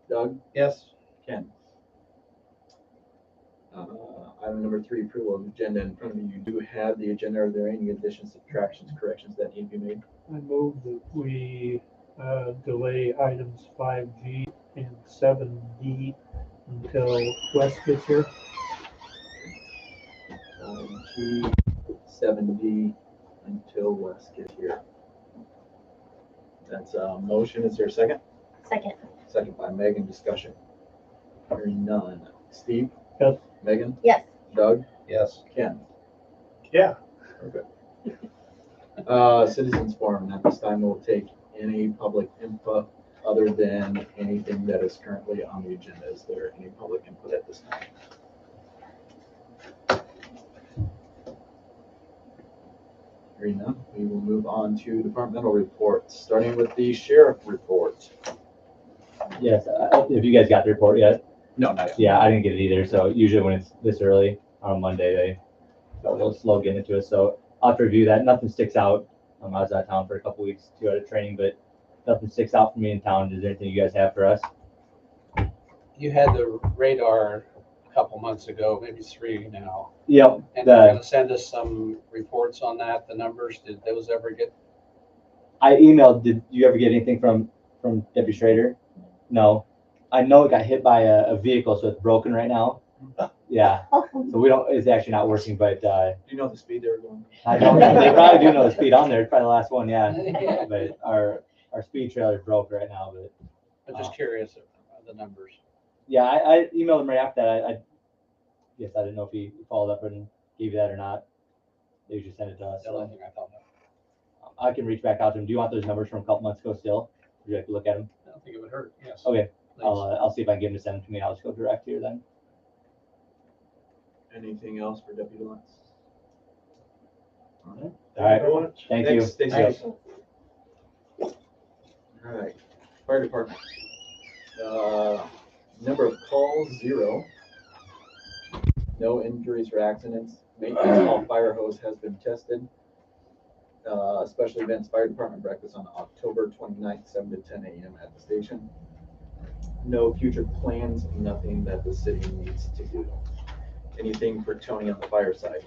Doug? Yes. Ken? Item number 3, approval of agenda. In front of you, you do have the agenda. Are there any additions, subtractions, corrections that need to be made? I move that we delay items 5G and 7D until Wes gets here. G, 7D until Wes gets here. That's a motion. Is there a second? Second. Second by Megan. Discussion. Hearing none. Steve? Yes. Megan? Yes. Doug? Yes. Ken? Yeah. Citizens forum. At this time, we'll take any public input other than anything that is currently on the agenda. Is there any public input at this time? Hearing none, we will move on to departmental reports, starting with the sheriff report. Yes, if you guys got the report yet. No, not yet. Yeah, I didn't get it either. So usually when it's this early on Monday, they go a little slow getting into it. So I'll have to review that. Nothing sticks out. I was out of town for a couple weeks, 2 out of training, but nothing sticks out for me in town. Is there anything you guys have for us? You had the radar a couple months ago, maybe 3 now. Yep. And you're gonna send us some reports on that, the numbers. Did those ever get? I emailed. Did you ever get anything from Deputy Schrader? No. I know it got hit by a vehicle, so it's broken right now. Yeah. So we don't. It's actually not working, but Do you know the speed they were going? I don't know. They probably do know the speed on there. It's probably the last one. Yeah. But our speed trailer broke right now. But I'm just curious of the numbers. yeah, I emailed him right after that. I guess I didn't know if he followed up and gave you that or not. They just sent it to us. The only thing I thought of. I can reach back out to him. Do you want those numbers from a couple months ago still? Would you like to look at them? I don't think it would hurt. Yes. Okay. Please. I'll see if I can get him to send them to me. I'll just go direct here then. Anything else for Deputy Lance? All right. All right. very much. Thank you. Thanks, Thanks. All right. Fire department. Number of calls, 0. No injuries or accidents. Maintenance hall fire hose has been tested. Special events fire department breakfast on October 29th, 7 to 10 a.m. at the station. No future plans, nothing that the city needs to do. Anything for Tony on the fire side?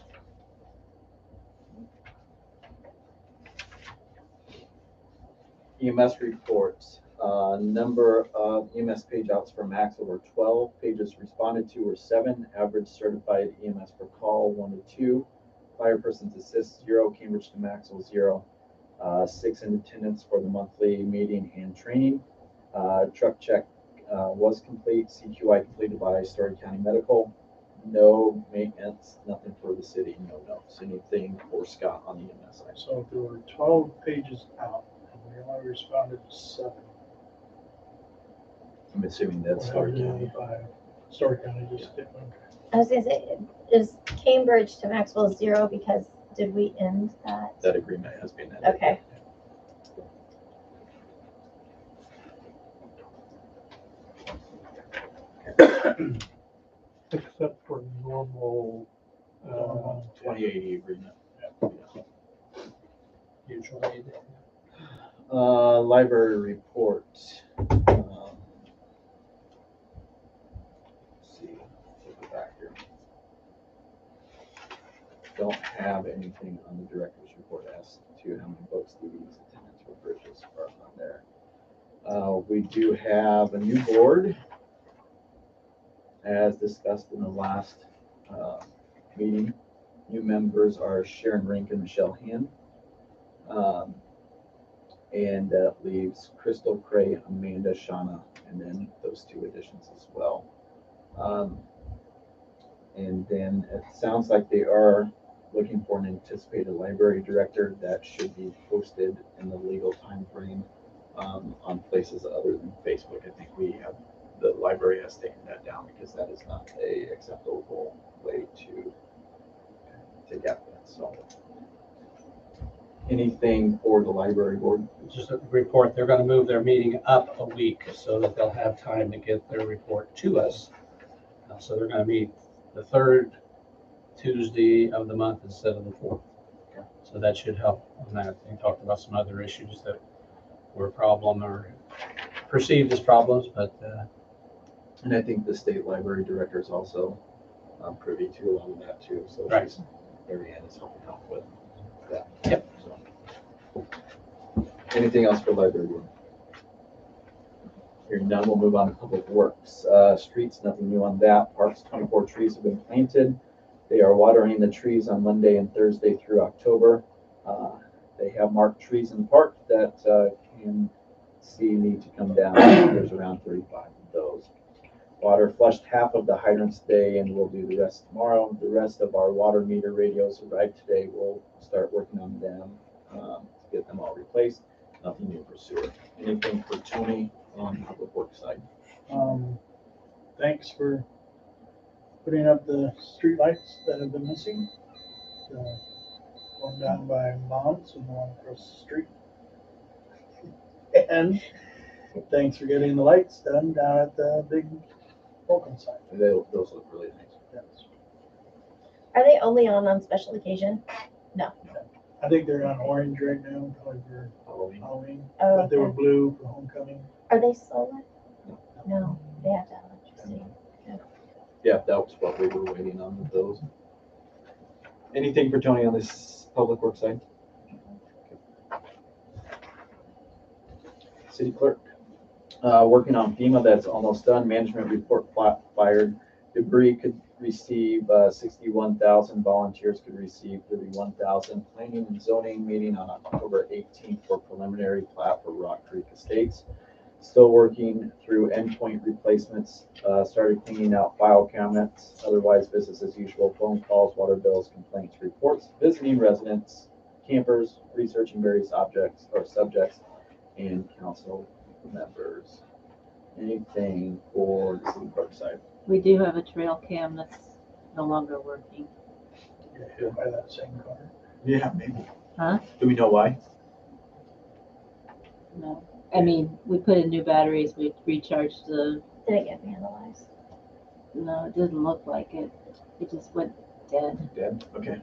EMS reports. Number of EMS page outs for Max over 12. Pages responded to were 7. Average certified EMS per call 1 to 2. Fire persons assist 0. Cambridge to Maxwell 0. 6 in attendance for the monthly meeting and training. Truck check was complete. CQI completed by Story County Medical. No maintenance, nothing for the city, no notes. Anything for Scott on the EMS side? So there were 12 pages out, and we only responded to 7. I'm assuming that's Story County. 195. Story County just did one. I was gonna say, is Cambridge to Maxwell 0 because did we end that? That agreement has been ended. Okay. Except for normal 2080 agreement. Mutual aid. Library report. Let's see, flip it back here. Don't have anything on the director's report as to how many books, DVDs, attendance, or bridges are on there. We do have a new board, as discussed in the last meeting. New members are Sharon Rink and Michelle Hand. And that leaves Crystal Cray, Amanda, Shauna, and then those 2 additions as well. And then it sounds like they are looking for an anticipated library director that should be posted in the legal time frame on places other than Facebook. I think the library has taken that down because that is not a acceptable way to get that. So anything for the library board? Just a report, they're gonna move their meeting up a week so that they'll have time to get their report to us. So they're gonna meet the 3rd Tuesday of the month instead of the 4th. So that should help on that. They talked about some other issues that were a problem or perceived as problems, but And I think the state library director is also privy to a lot of that too, so Right. she's, Mary Ann is helping out with that. Yep. So. Anything else for library? Hearing none, we'll move on to public works. Streets, nothing new on that. Parks, 24 trees have been planted. They are watering the trees on Monday and Thursday through October. They have marked trees in the park that can see need to come down. There's around 35 of those. Water flushed half of the hydrants today and we'll do the rest tomorrow. The rest of our water meter radios arrived today. We'll start working on them to get them all replaced. Nothing new for sewer. Anything for Tony on public works side? Thanks for putting up the streetlights that have been missing. The one down by Mom's and the one across the street. And thanks for getting the lights done down at the big Vulcan site. Those look really nice. Yes. Are they only on special occasion? I think they're on orange right now, probably for Halloween. Halloween. Oh, But they were okay. blue for homecoming. Are they solar? No, they have to have electricity. Yeah, that was what we were waiting on with those. Anything for Tony on this public works side? City clerk. Working on FEMA, that's almost done. Management report fired. Debris could receive 61,000. Volunteers could receive 31,000. Planning and zoning meeting on October 18th for preliminary plat for Rock Creek Estates. Still working through endpoint replacements. Started cleaning out file cabinets. Otherwise, business as usual. Phone calls, water bills, complaints, reports. Visiting residents, campers, researching various objects or subjects, and council members. Anything for the city clerk side? We do have a trail cam that's no longer working. You're hit by that same car. Yeah, maybe. Huh? Do we know why? No. I mean, we put in new batteries, we recharged the, Did it get vandalized? no, it didn't look like it. It just went dead. Dead. Okay.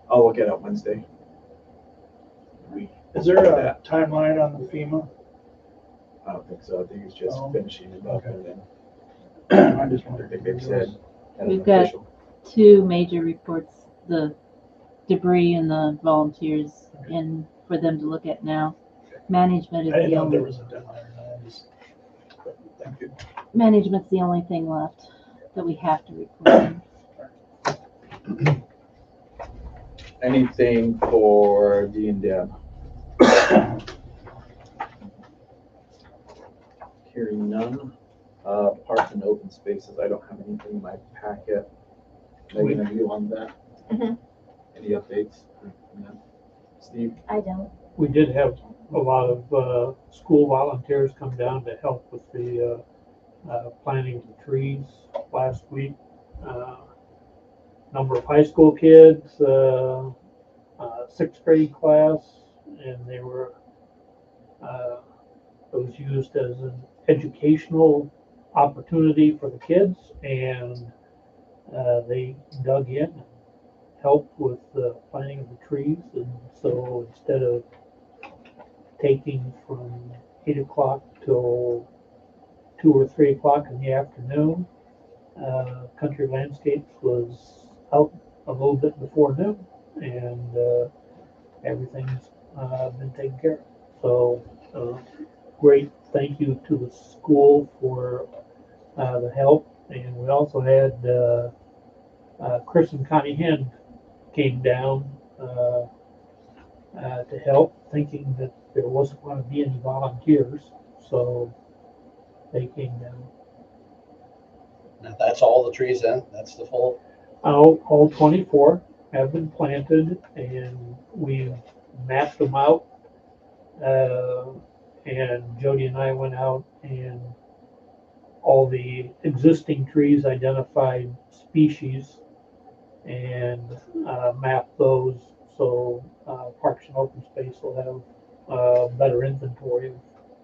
I'll look at it Wednesday. Is there a timeline on the FEMA? I don't think so. I think it's just Oh, finishing it up okay. and then I just I wondered. think they've said. kind of We've got- official. Two major reports, the debris and the volunteers in for them to look at now. Management is I didn't the know there only, was a deadline. I just, thank you. management's the only thing left that we have to report in. Anything for D and Deb? Hearing none. Parks and open spaces, I don't have anything in my packet. Megan, are you on that? Mhm. Any updates from them? Steve? I don't. We did have a lot of school volunteers come down to help with the planting of the trees last week. Number of high school kids, sixth grade class, and they were, it was used as an educational opportunity for the kids, and they dug in and helped with the planting of the trees. And so instead of taking from 8 o'clock till 2 or 3 o'clock in the afternoon, Country Landscapes was out a little bit before noon, and everything's been taken care of. So great thank you to the school for the help. And we also had Chris and Connie Hind came down to help, thinking that there wasn't going to be any volunteers, so they came down. Now, that's all the trees in, that's the full, All 24 have been planted, and we've mapped them out. And Jody and I went out, and all the existing trees identified species and mapped those, so Parks and Open Space will have better inventory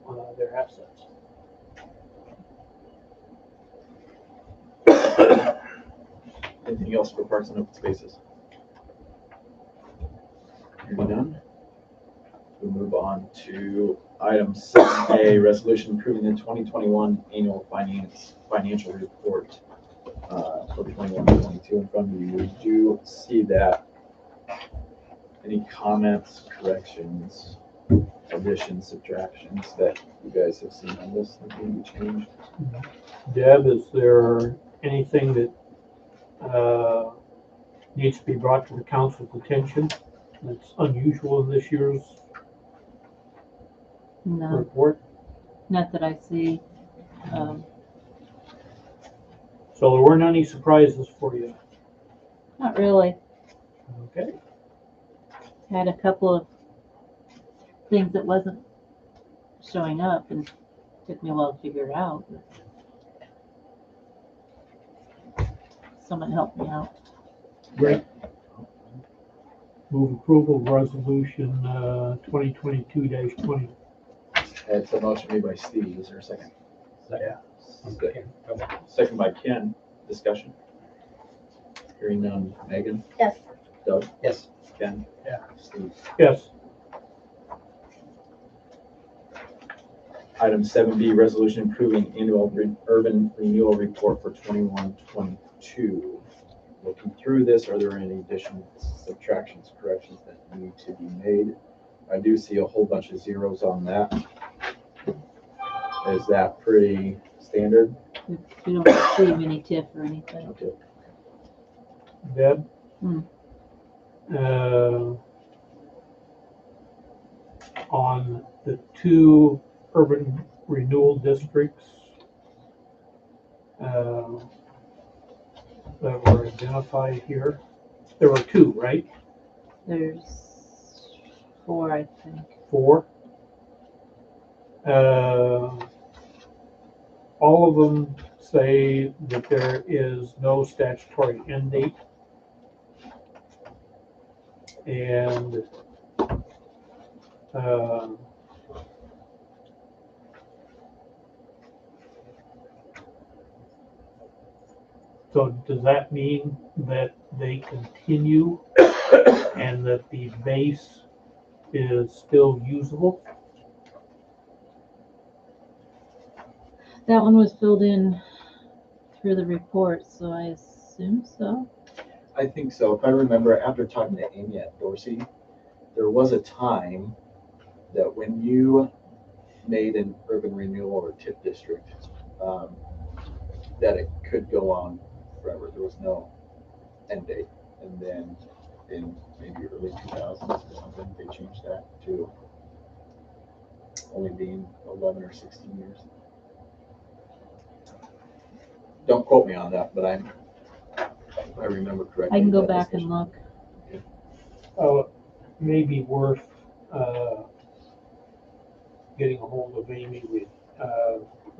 of their assets. Anything else for parks and open spaces? Hearing none. We'll move on on to item 6A, resolution approving the 2021 annual financial report for 21-22 in front of you. We do see that. Any comments, corrections, additions, subtractions that you guys have seen on this that need to be changed? Deb, is there anything that needs to be brought to the council's attention that's unusual in this year's No, report? not that I see. So there weren't any surprises for you? Not really. Okay. Had a couple of things that wasn't showing up and took me a while to figure it out. Someone helped me out. Great. Move approval of resolution 2022-20. It's a motion made by Steve. Is there a second? Yeah. Good. Second by Ken. Discussion. Hearing none. Megan? Yes. Doug? Yes. Ken? Yeah. Steve? Yes. Item 7B, resolution approving annual urban renewal report for 21-22. Looking through this, are there any additions, subtractions, corrections that need to be made? I do see a whole bunch of zeros on that. Is that pretty standard? We don't see any TIF or anything. Okay. Deb? Hmm. On the two urban renewal districts that were identified here, there were two, right? There's 4, I think. 4. All of them say that there is no statutory end date. And so does that mean that they continue and that the base is still usable? That one was filled in through the report, so I assume so. I think so. If I remember, after talking to Amy at Dorsey, there was a time that when you made an urban renewal or TIF district, that it could go on forever. There was no end date. And then in maybe early 2000s or something, they changed that to only being 11 or 16 years. Don't quote me on that, but if I remember correctly. I can go that back and discussion. look. Maybe worth getting a hold of Amy. We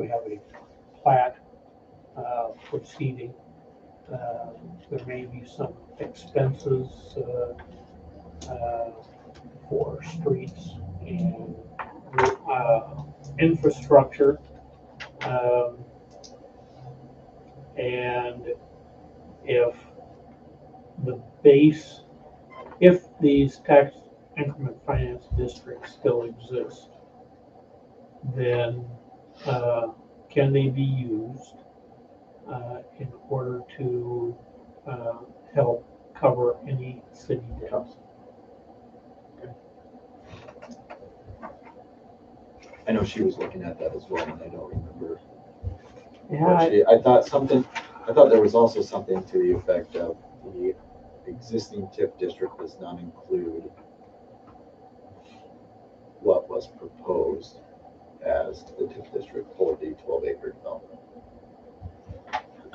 have a plat proceeding. There may be some expenses for streets and infrastructure. And if these tax increment finance districts still exist, then can they be used in order to help cover any city debts? I know she was looking at that as well, and I don't remember. Yeah, I thought there was also something to the effect of the existing TIF district does not include what was proposed as the TIF district for the 12-acre development.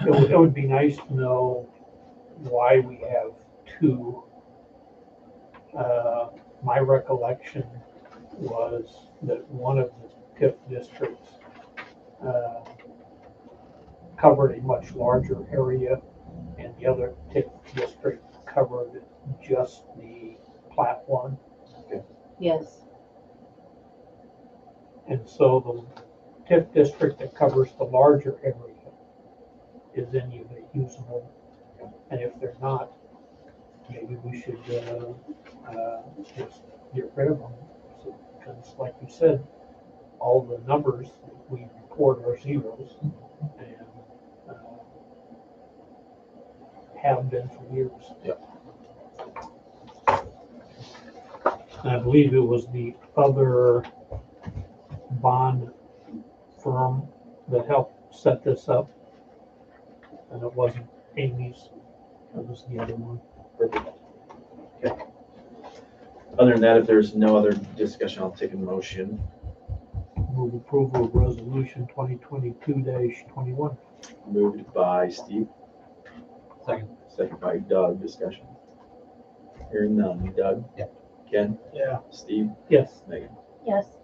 it would be nice to know why we have two. My recollection was that one of the TIF districts covered a much larger area, and the other TIF district covered just the plat one. Yes. And so the TIF district that covers the larger area, is any of it usable? And if they're not, maybe we should just get rid of them. So because like you said, all the numbers we report are zeros and have been for years. Yep. And I believe it was the other bond firm that helped set this up. And it wasn't Amy's, it was the other one. Perfect. Okay. Other than that, if there's no other discussion, I'll take a motion. Move approval of resolution 2022-21. Moved by Steve. Second. Second by Doug. Discussion. Hearing none. Doug? Yep. Ken? Yeah. Steve? Yes. Megan? Yes,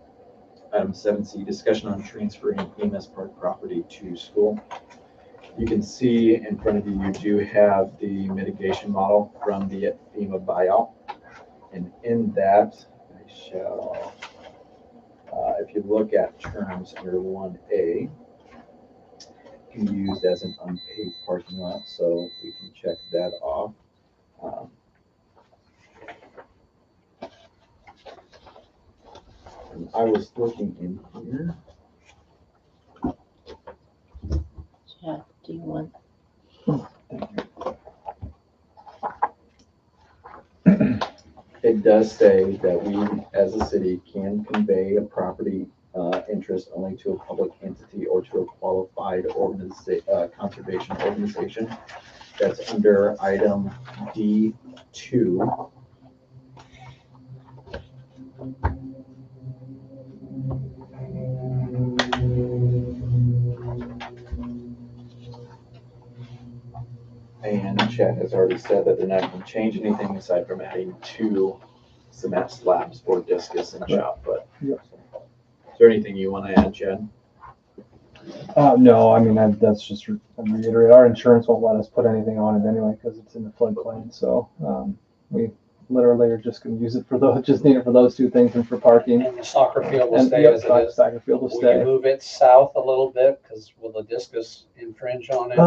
Item 7C, discussion on transferring EMS Park property to school. You can see in front of you, you do have the mitigation model from the FEMA buyout. And in that, I shall, if you look at terms under 1A, can be used as an unpaid parking lot, so we can check that off. And I was looking in here. Jeff, do you want? It does say that we, as a city, can convey a property interest only to a public entity or to a qualified conservation organization. That's under item D2. And Chad has already said that they're not going to change anything aside from adding 2 cement slabs for discus and shot put. Yep. Is there anything you want to add, Chad? No, I mean, that's just reiterate, our insurance won't let us put anything on it anyway, because it's in the floodplain, so, we literally are just gonna use it for those, just need it for those 2 things and for parking. And the soccer field will And stay yep, as it is. soccer field will Will you stay. move it south a little bit? Because will the discus infringe on it?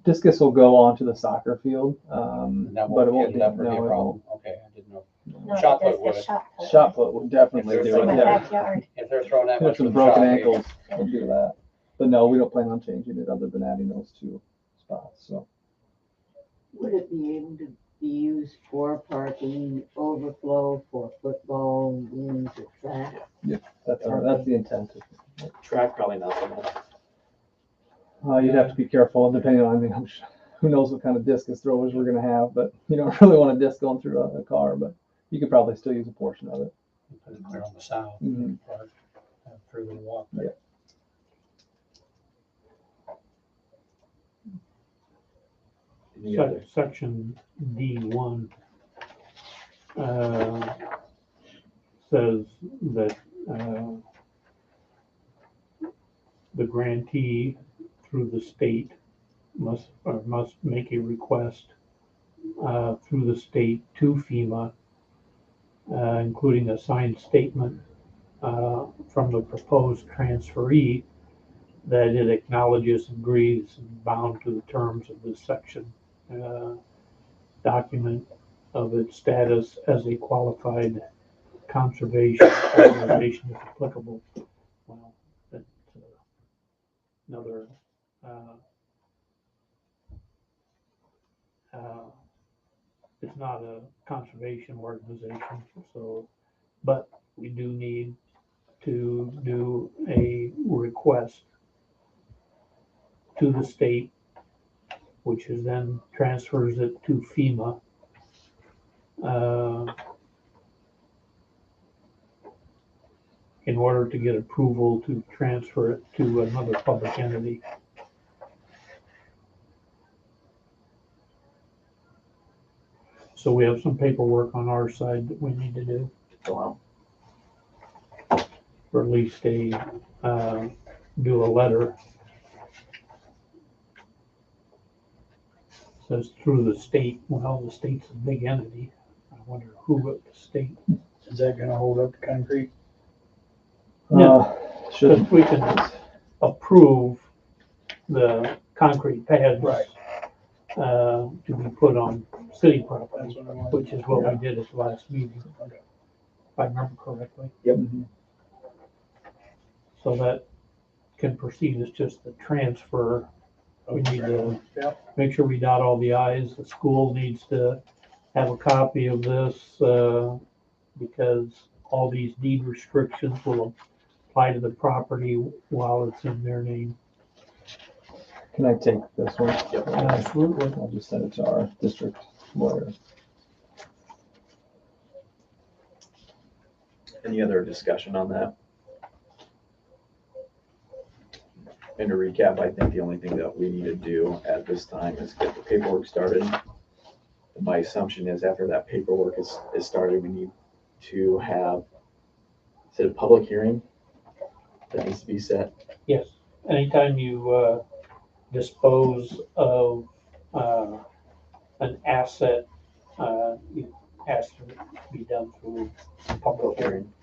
Discus will go onto the soccer field, And that but it won't won't never be a no, it problem. Okay, I didn't know. no, Shot it does put would. the shot put. Shot put will definitely If do they're In it, the yeah. backyard. If they're throwing that With much some of a broken shot, ankles, we'll do that. But no, we don't plan on changing it other than adding those 2 spots, so. Would it be able to be used for parking, overflow for football, games, or track? That's the intent. Track probably not so much. You'd have to be careful, depending on, I mean, who knows what kind of discus throwers we're gonna have, but you don't really want a disc going through a car, but you could probably still use a portion of it. put it clear on the south Mhm. part, have further walk. Yeah. Any other? Section D1 says that the grantee through the state must make a request through the state to FEMA, including a signed statement from the proposed transferee that it acknowledges, agrees, and bound to the terms of this section. Document of its status as a qualified conservation organization if applicable. Well, that's another it's not a conservation organization, so, but we do need to do a request to the state, which is then transfers it to FEMA. In order to get approval to transfer it to another public entity. So we have some paperwork on our side that we need to do, Wow. or at least do a letter. Says through the state. Well, the state's a big entity. I wonder who at the state. Is that gonna hold up the concrete? No. Should, Because we can approve the concrete pads. Right. To be put on city property, That's what I wanted. which is what we did at the last meeting. Okay. if I remember correctly. Yep. So that can proceed, it's just the transfer. We need to Yep. make sure we dot all the i's. The school needs to have a copy of this, because all these deed restrictions will apply to the property while it's in their name. Can I take this one? Yep. Absolutely. I'll just send it to our district lawyer. Any other discussion on that? And to recap, I think the only thing that we need to do at this time is get the paperwork started. My assumption is after that paperwork is started, we need to have, is it a public hearing that needs to be set? Yes, anytime you dispose of an asset, it has to be done through public hearing.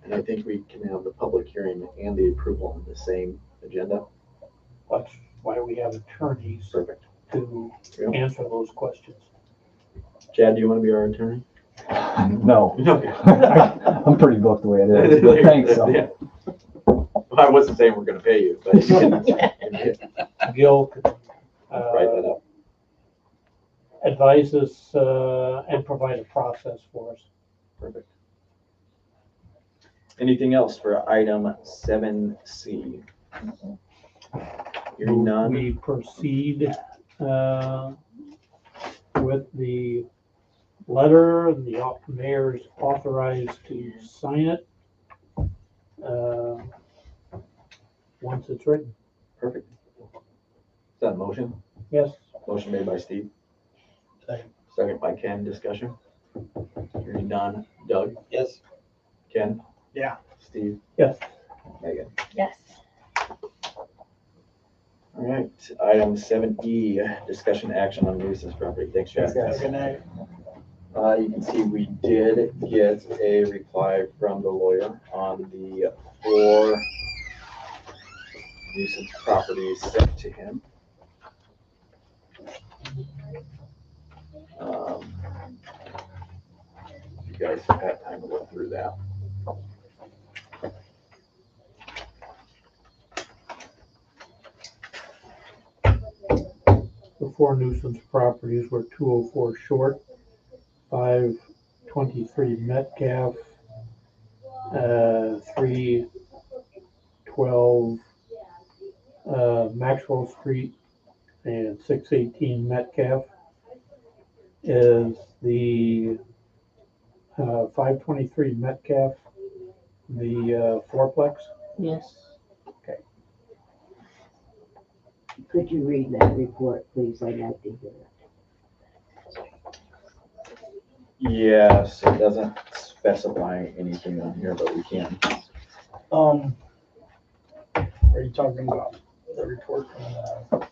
And I think we can have the public hearing and the approval on the same agenda. That's why we have attorneys Perfect. to Yeah. answer those questions. Chad, do you want to be our attorney? No, Okay. I'm pretty booked the way it is, but thanks. So. Yeah. Well, I wasn't saying we're gonna pay you, but you can Gil could write that up. advise us and provide a process for us. Perfect. Anything else for item 7C? Hearing none. We proceed with the letter, and the mayor is authorized to sign it once it's written. Perfect. Is that a motion? Yes, Motion made by Steve. Second. Second by Ken, discussion. Hearing none. Doug? Yes. Ken? Yeah. Steve? yes. Megan? Yes. All right, item 7E, discussion action on nuisance property. Thanks, Chad. Good night. You can see we did get a reply from the lawyer on the 4 nuisance properties sent to him. You guys have had time to look through that. The 4 nuisance properties were 204 Short, 523 Metcalf, 312 Maxwell Street, and 618 Metcalf. Is the 523 Metcalf the fourplex? Yes. Could you read that report, please? I'd like to hear it. Yes, it doesn't specify anything on here, but we can. Are you talking about the report from the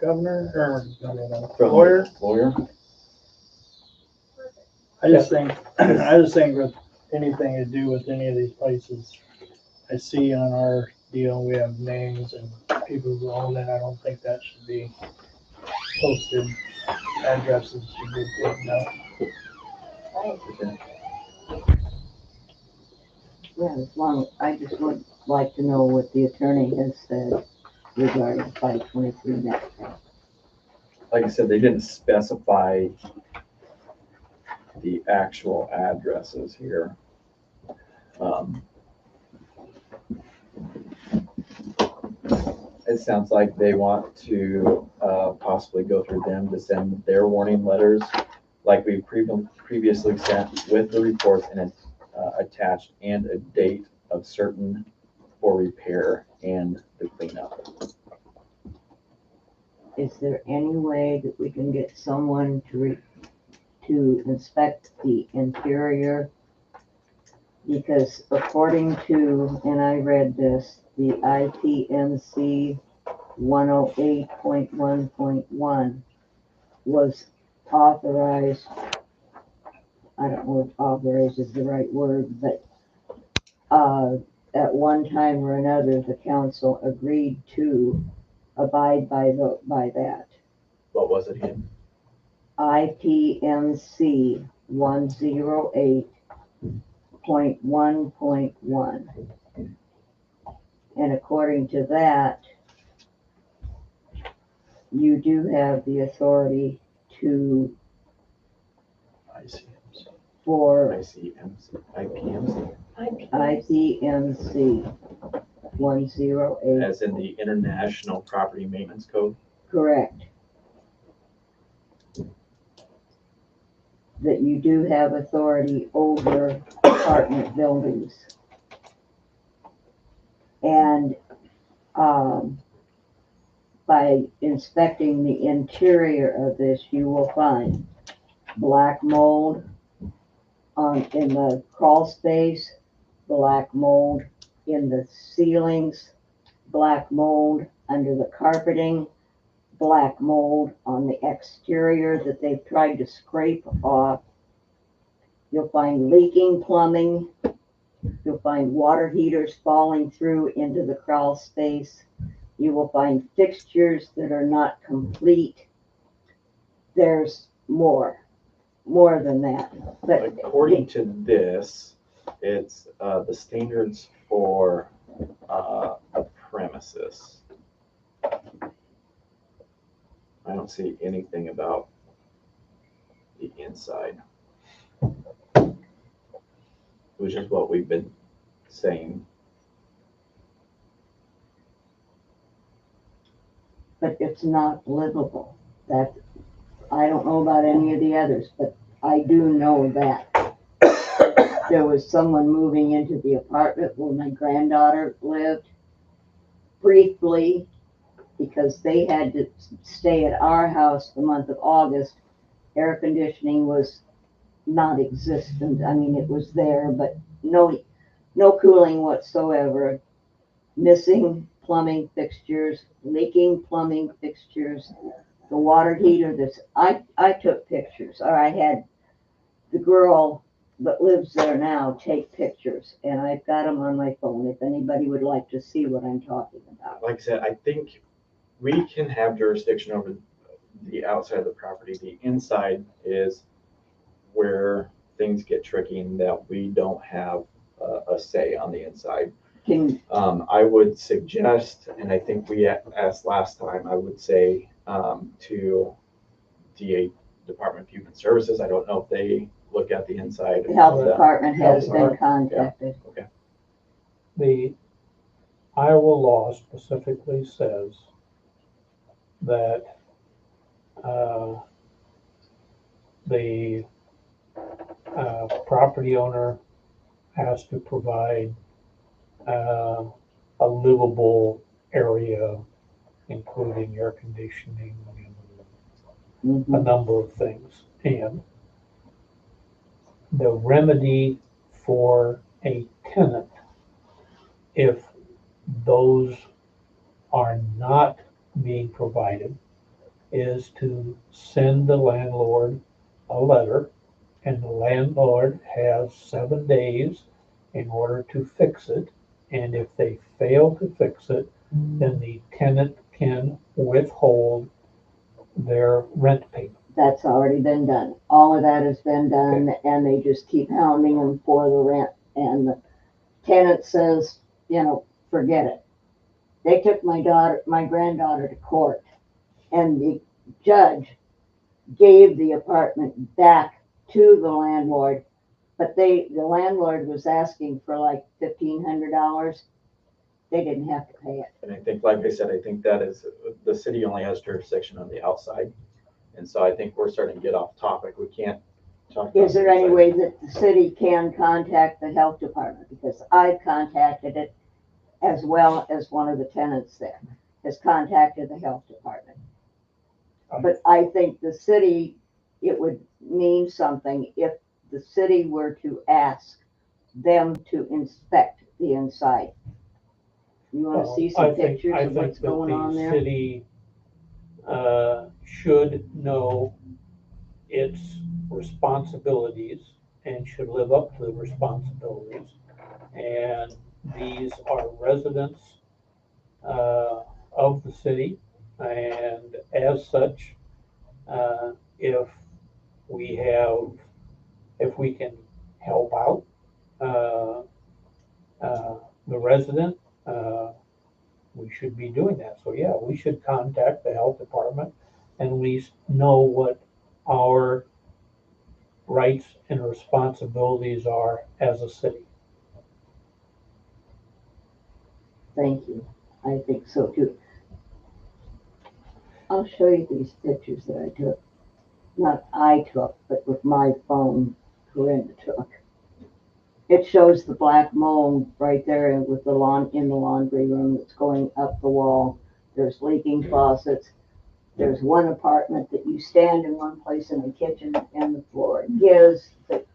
governor or the From lawyer? Lawyer? I just think with anything to do with any of these places, I see on our deal, we have names and people who own it. I don't think that should be posted. Addresses should be taken out. Okay. Yeah, as long, I just would like to know what the attorney has said regarding 523 Metcalf. Like I said, they didn't specify the actual addresses here. It sounds like they want to possibly go through them to send their warning letters like we previously sent with the reports and attached and a date of certain for repair and the cleanup. Is there any way that we can get someone to inspect the interior? Because according to, and I read this, the IPMC 108.1.1 was authorized, I don't know if authorized is the right word, but at one time or another, the council agreed to abide by that. What was it again? IPMC 108.1.1. .1.1. And according to that, you do have the authority to, for IPMC, IPMC 108. as in the International Property Maintenance Code. Correct. That you do have authority over apartment buildings. And by inspecting the interior of this, you will find black mold in the crawl space, black mold in the ceilings, black mold under the carpeting, black mold on the exterior that they've tried to scrape off. You'll find leaking plumbing. You'll find water heaters falling through into the crawl space. You will find fixtures that are not complete. There's more than that. But According to this, it's the standards for a premises. I don't see anything about the inside, which is what we've been saying. but it's not livable. That, I don't know about any of the others, but I do know that. There was someone moving into the apartment where my granddaughter lived briefly because they had to stay at our house the month of August. Air conditioning was non-existent. I mean, it was there, but no cooling whatsoever. Missing plumbing fixtures, leaking plumbing fixtures, the water heater I took pictures, or I had the girl that lives there now take pictures, and I've got them on my phone if anybody would like to see what I'm talking about. Like I said, I think we can have jurisdiction over the outside of the property. The inside is where things get tricky and that we don't have a say on the inside. I would suggest, and I think we asked last time, I would say to DA, Department of Human Services, I don't know if they look at the inside. The health department has been contacted. Yeah. Okay. The Iowa law specifically says that the property owner has to provide a livable area, including air conditioning and a number of things. And the remedy for a tenant, if those are not being provided, is to send the landlord a letter, and the landlord has 7 days in order to fix it. And if they fail to fix it, then the tenant can withhold their rent payment. That's already been done. All of that has been done, and they just keep hounding them for the rent. And the tenant says, forget it. They took my granddaughter to court, and the judge gave the apartment back to the landlord, but the landlord was asking for like $1,500. They didn't have to pay it. And I think, like I said, I think that is, the city only has jurisdiction on the outside. And so I think we're starting to get off topic. We can't talk. Is there any way that the city can contact the health department? Because I've contacted it, as well as one of the tenants there has contacted the health department. But I think the city, it would mean something if the city were to ask them to inspect the inside. You want to see some pictures of what's going on there? I think that the city should know its responsibilities and should live up to the responsibilities. And these are residents of the city, and as such, if we can help out uh, the resident, we should be doing that. So yeah, we should contact the health department and at least know what our rights and responsibilities are as a city. Thank you. I think so too. I'll show you these pictures that I took. Not I took, but with my phone, Corinda took. It shows the black mold right there and with the in the laundry room that's going up the wall. There's leaking faucets. There's one apartment that you stand in one place in the kitchen and the floor gives, but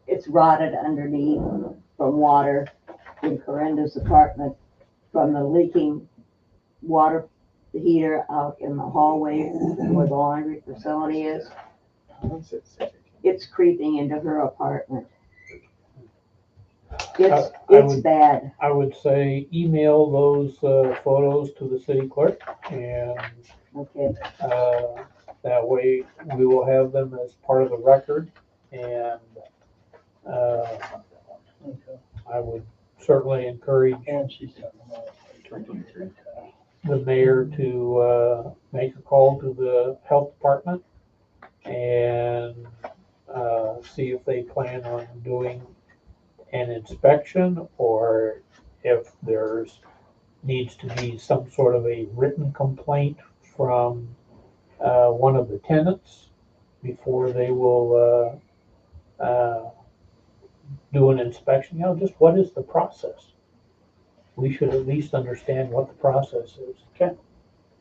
it's rotted underneath from water in Corinda's apartment from the leaking water heater out in the hallway where the laundry facility is. It's creeping into her apartment. It's would- bad. I would say email those photos to the city clerk, and Okay, that way we will have them as part of the record. And Okay. I would certainly encourage And she's talking about. the mayor to make a call to the health department and see if they plan on doing an inspection, or if there's needs to be some sort of a written complaint from one of the tenants before they will do an inspection. You know, just what is the process? We should at least understand what the process is.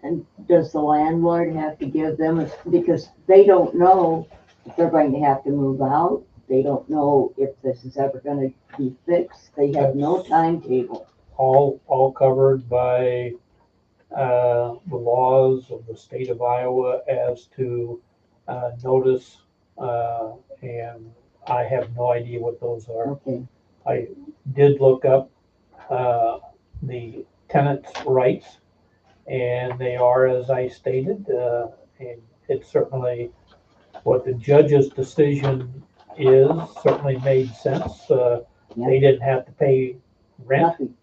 and does the landlord have to give them, because they don't know if they're going to have to move out. They don't know if this is ever gonna be fixed. They have no timetable. All covered by the laws of the state of Iowa as to notice, and I have no idea what those are. Okay, I did look up the tenant's rights, and they are as I stated, and it's certainly what the judge's decision is certainly made sense. They didn't have to pay rent, nothing.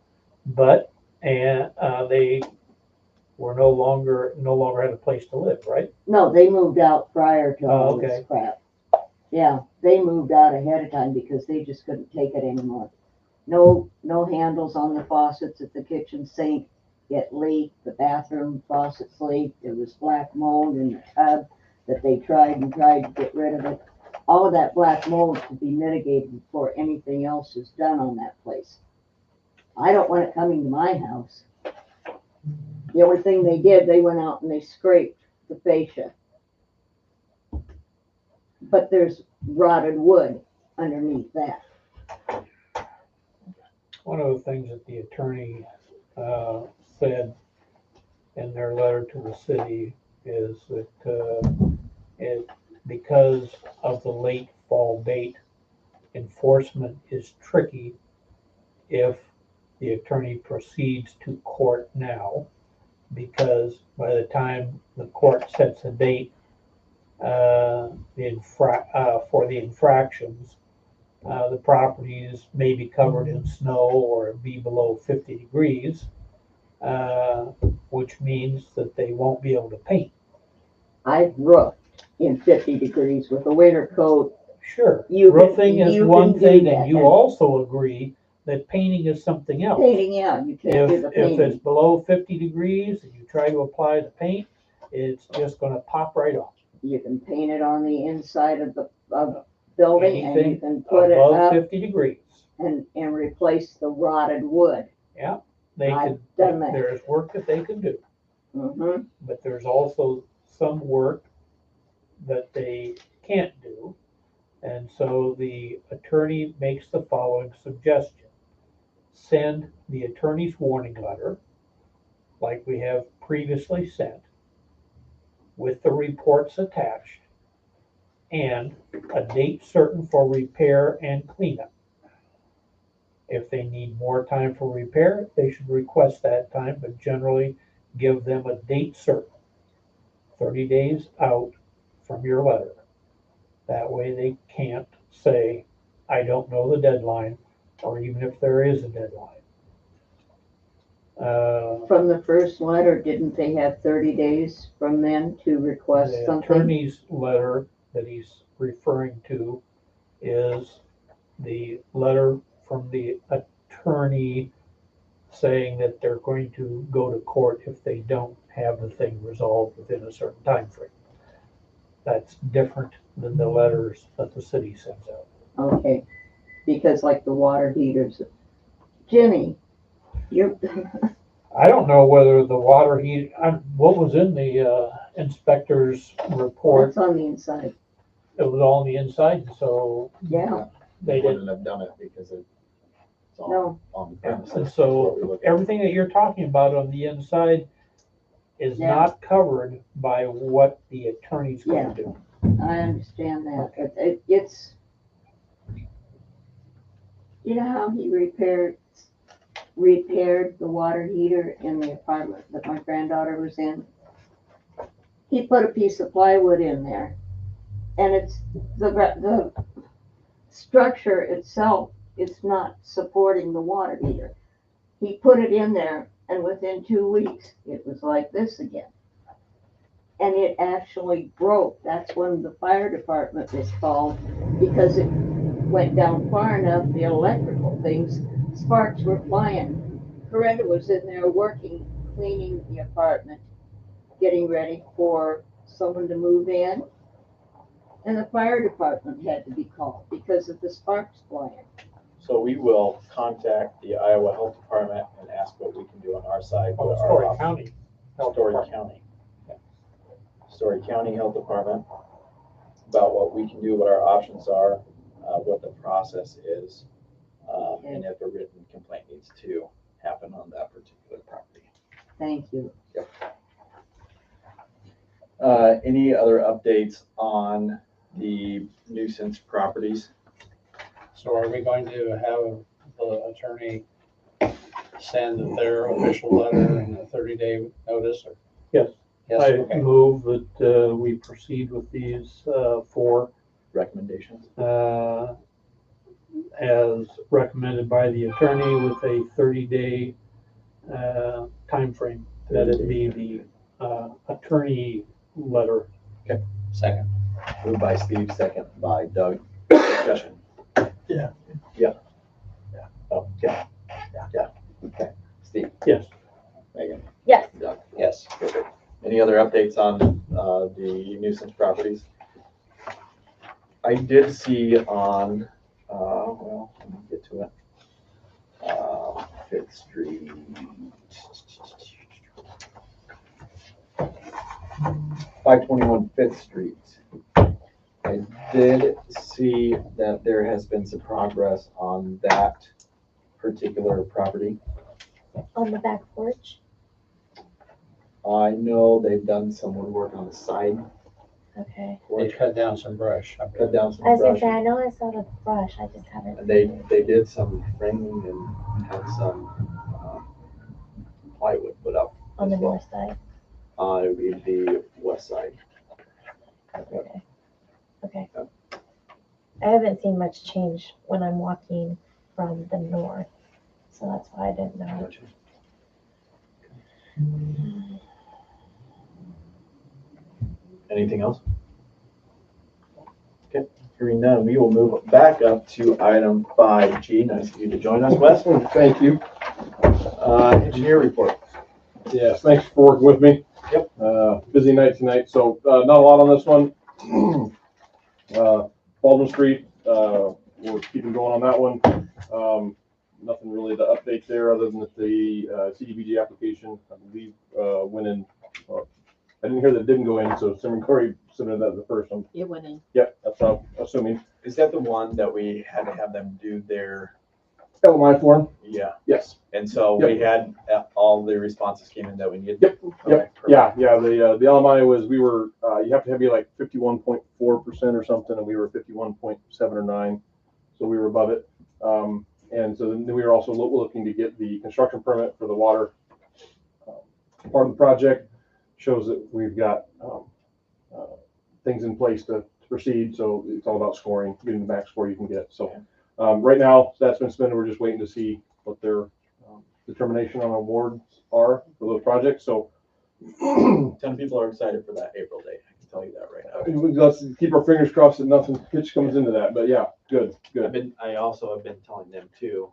but they were no longer had a place to live, right? No, they moved out prior to all Okay. this crap. Yeah, they moved out ahead of time because they just couldn't take it anymore. No handles on the faucets at the kitchen sink. It leaked. The bathroom faucets leaked. There was black mold in the tub that they tried to get rid of it. All of that black mold should be mitigated before anything else is done on that place. I don't want it coming to my house. The only thing they did, they went out and they scraped the fascia. But there's rotted wood underneath that. One of the things that the attorney said in their letter to the city is that because of the late fall date, enforcement is tricky if the attorney proceeds to court now, because by the time the court sets a date for the infractions, the properties may be covered in snow or be below 50 degrees, which means that they won't be able to paint. I've roofed in 50 degrees with a winter coat. Sure, You can- roofing is you one can do thing, that, and you and- also agree that painting is something else. Painting, yeah, you can't do the If painting. it's below 50 degrees and you try to apply the paint, it's just gonna pop right off. You can paint it on the inside of the building and you Anything can put it above up 50 degrees. and replace the rotted wood. Yeah, they I've could, done that. there's work that they can do, Mm-hmm. but there's also some work that they can't do. And so the attorney makes the following suggestion. Send the attorney's warning letter, like we have previously sent, with the reports attached, and a date certain for repair and cleanup. If they need more time for repair, they should request that time, but generally give them a date certain, 30 days out from your letter. That way they can't say, I don't know the deadline, or even if there is a deadline. From the first letter, didn't they have 30 days from then to request The something? attorney's letter that he's referring to is the letter from the attorney saying that they're going to go to court if they don't have the thing resolved within a certain time frame. That's different than the letters that the city sends out. Okay, because like the water heaters, Jimmy, you're, I don't know whether the water heat, what was in the inspector's report, what's on the inside? it was all on the inside, so Yeah, they They didn't. wouldn't have done it because it's No. on the premises. And That's what we so look at. everything that you're talking about on the inside is Yeah. not covered by what the attorney's going to do. I understand that. It's, you know how he repaired the water heater in the apartment that my granddaughter was in? He put a piece of plywood in there, and it's the structure itself is not supporting the water heater. He put it in there, and within 2 weeks, it was like this again. And it actually broke. That's when the fire department was called, because it went down far enough, the electrical things, sparks were flying. Corinda was in there working, cleaning the apartment, getting ready for someone to move in. And the fire department had to be called because of the sparks flying. So we will contact the Iowa Health Department and ask what we can do on our side. Oh, what our Story op- County. Health Story Department. County. Story County Health Department, about what we can do, what our options are, what the process is, and if a written complaint needs to happen on that particular property. Thank you. Any other updates on the nuisance properties? So are we going to have the attorney send their official letter and a 30-day notice? Or? Yes. Yes, I okay. move that we proceed with these four Recommendations? as recommended by the attorney with a 30-day timeframe. That it be the attorney letter. Second. Moved by Steve, second by Doug. Discussion. Yeah. Yeah. Yeah. Oh, yeah. Yeah. Okay. Steve, Yes. Megan, Yes. Doug. Yes. Perfect. Any other updates on the nuisance properties? I did see on, well, let me get to it. Fifth Street. 521 Fifth Street. I did see that there has been some progress on that particular property. On the back porch. I know they've done some woodwork on the side Okay. They porch, cut down some brush. cut down some I was gonna brush. say, I know I saw the brush, I just haven't. And they did some framing and had some plywood put up. On the as well. north side. It would be the west side. Okay. Okay. I haven't seen much change when I'm walking from the north, so that's why I didn't know. Gotcha. Anything else? Okay, hearing none, we will move back up to item 5G. Nice of you to join us, Wes. Thank you. Engineer report. Yes, thanks for working with me. Yep. Busy night tonight, so not a lot on this one. Baldwin Street, we're keeping going on that one. Nothing really to update there other than that the CDBG application, I believe, went in. I didn't hear that it didn't go in, so Simon Corey submitted that the first one. It went in. Yep, that's what I'm assuming. Is that the one that we had to have them do their, LMI form? yeah, Yes. and so we had, all the responses came in that we needed? Yep, Okay, yep. perfect. Yeah, the LMI was, we were, you have to be like 51.4% or something, and we were 51.7 or 9, so we were above it. And so then we were also looking to get the construction permit for the water part of the project. Shows that we've got things in place to proceed, so it's all about scoring, getting the max score you can get. So Right now, that's been spent. We're just waiting to see what their determination on awards are for those projects. So 10 people are excited for that April date. I can tell you that right now. let's keep our fingers crossed that nothing hitch comes into that. But yeah, good. I also have been telling them too,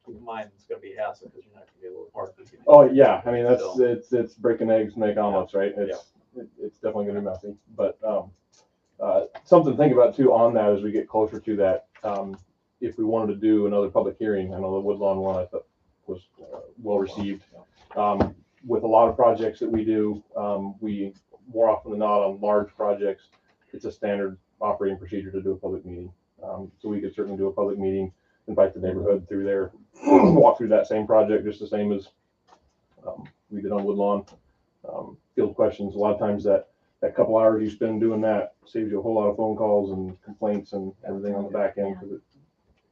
keep in mind it's gonna be a hassle because you're not gonna be able to park. Oh yeah, I mean So, it's breaking eggs to make omelets, right? It's definitely gonna be messy, but something to think about too on that as we get closer to that. If we wanted to do another public hearing, I know the Woodlawn one I thought was well received. With a lot of projects that we do, we more often than not on large projects, it's a standard operating procedure to do a public meeting. So we could certainly do a public meeting, invite the neighborhood through there, walk through that same project just the same as we did on Woodlawn. Field questions. A lot of times that couple hours you spend doing that saves you a whole lot of phone calls and complaints and everything on the back end.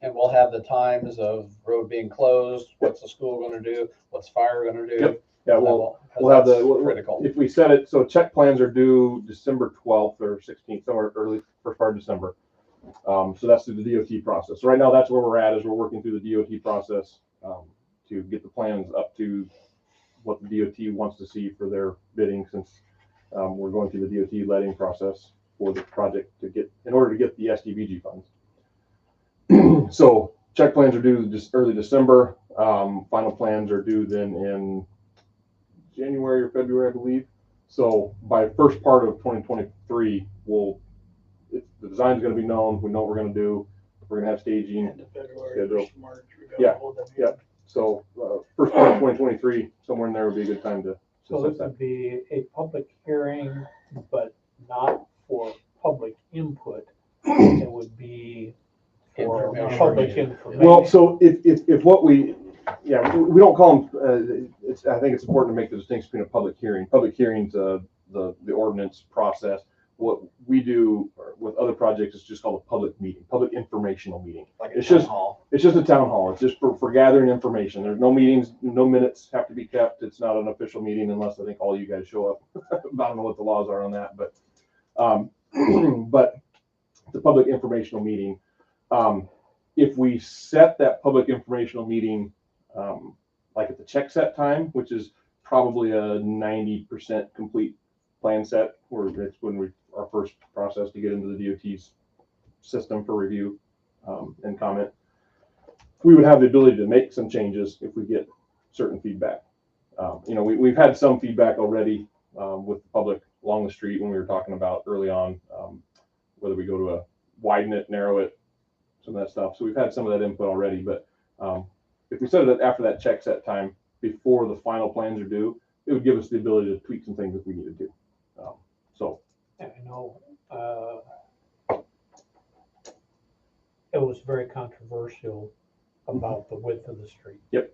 And we'll have the times of road being closed, what's the school gonna do, what's fire gonna do. Yep. Yeah, we'll have critical. if we set it, so check plans are due December 12th or 16th, somewhere early, first part of December. So that's through the DOT process. So right now, that's where we're at, is we're working through the DOT process to get the plans up to what the DOT wants to see for their bidding, since we're going through the DOT letting process for the project in order to get the SDBG funds. So check plans are due just early December. Final plans are due then in January or February, I believe. So by first part of 2023, the design's going to be known. We know what we're going to do. We're going to have staging. End of February, schedule. March. Yeah. So first part of 2023, somewhere in there would be a good time to. So this would be a public hearing, but not for public input. It would be for public information. Well, so if what we don't call them. I think it's important to make the distinction between a public hearing. Public hearings, the ordinance process. What we do with other projects is just called a public meeting, public informational meeting. Like It's town just hall. It's just a town hall. It's just for gathering information. There's no meetings, no minutes have to be kept. It's not an official meeting unless I think all you guys show up. I don't know what the laws are on that, but but the public informational meeting. If we set that public informational meeting like at the check set time, which is probably a 90% complete plan set, where it's when our first process to get into the DOT's system for review and comment. We would have the ability to make some changes if we get certain feedback. We've had some feedback already with the public along the street when we were talking about early on, whether we go to widen it, narrow it, some of that stuff. So we've had some of that input already, but if we set it after that check set time, before the final plans are due, it would give us the ability to tweak some things if we needed to. I know it was very controversial about the width of the street. Yep.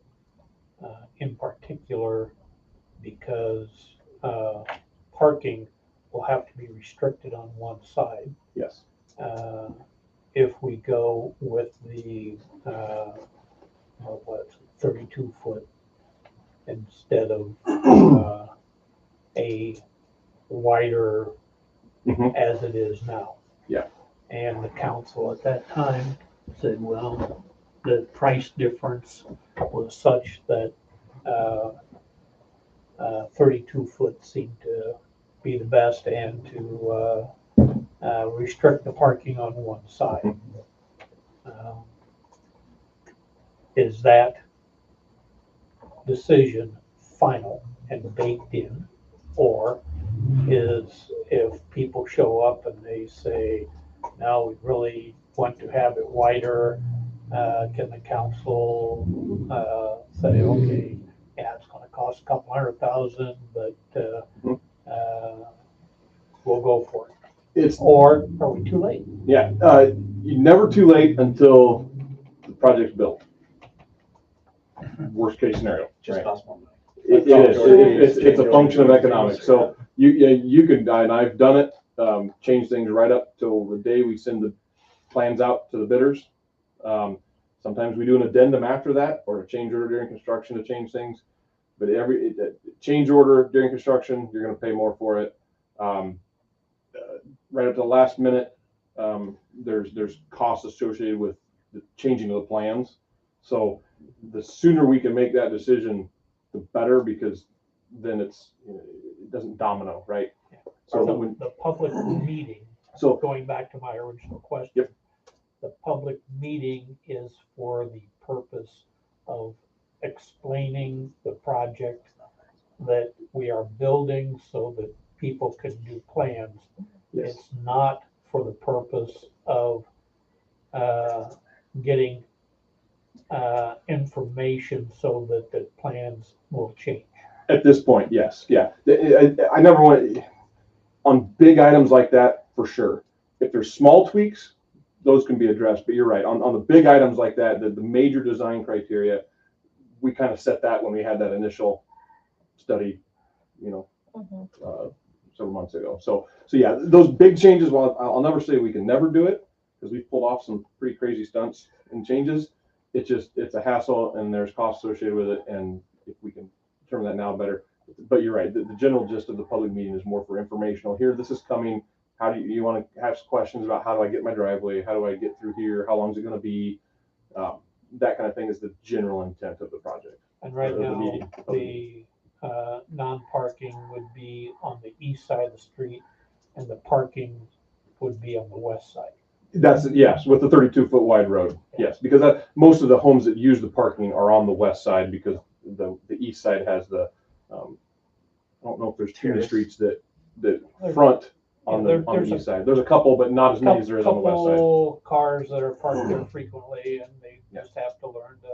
In particular, because parking will have to be restricted on one side. Yes. If we go with the 32 foot instead of a wider as it is now. Yeah. And the council at that time said, well, the price difference was such that 32 foot seemed to be the best, and to restrict the parking on one side. Is that decision final and baked in, or is if people show up and they say, no, we really want to have it wider, can the council say, okay, yeah, it's going to cost a couple $100,000, but we'll go for it? Or are we too late? Yeah, you're never too late until the project's built. Worst case scenario. Just cost more money. It is. It's a function of economics. So you can, and I've done it, change things right up till the day we send the plans out to the bidders. Sometimes we do an addendum after that, or a change order during construction to change things. But every change order during construction, you're going to pay more for it. Right up to the last minute, there's costs associated with the changing of the plans. So the sooner we can make that decision, the better, because then it's, it doesn't domino, right? So So when, the public meeting, so going back to my original question. Yep. The public meeting is for the purpose of explaining the project that we are building so that people can do plans. yes, It's not for the purpose of getting information so that the plans will change. at this point, yes, yeah. I never want, on big items like that, for sure. If there's small tweaks, those can be addressed, but you're right, on the big items like that, the major design criteria, we kind of set that when we had that initial study, several months ago. So yeah, those big changes, well, I'll never say we can never do it, because we've pulled off some pretty crazy stunts and changes. It's a hassle, and there's costs associated with it, and if we can determine that now, better. But you're right, the general gist of the public meeting is more for informational. Here, this is coming. How do you want to have questions about how do I get my driveway? How do I get through here? How long is it going to be? That kind of thing is the general intent of the project. And right Or the now, meeting. the non-parking would be on the east side of the street, and the parking would be on the west side. That's, yes, with the 32-foot wide road. Yes, because most of the homes that use the parking are on the west side, because the east side has the, I don't know if there's too many streets that front on the east side. There's a couple, but not as many as there is on the west side. Couple cars that are parked there frequently, and they just have to learn to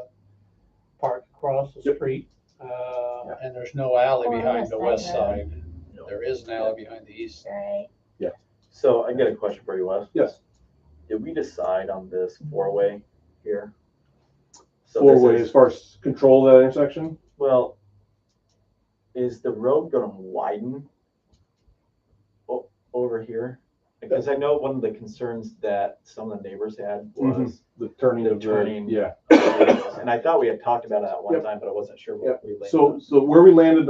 park across the street. And there's no alley Or behind the west west side, side. There is an alley behind the east. Right. So I got a question for you, Wes. Yes. Did we decide on this four-way here? So this Four-way is- as far as control of that intersection? Well, is the road gonna widen over here? Because I know one of the concerns that some of the neighbors had was, The turning The of the, turning. yeah. and I thought we had talked about it at one Yep. time, but I wasn't sure Yep. what we landed So on. where we landed,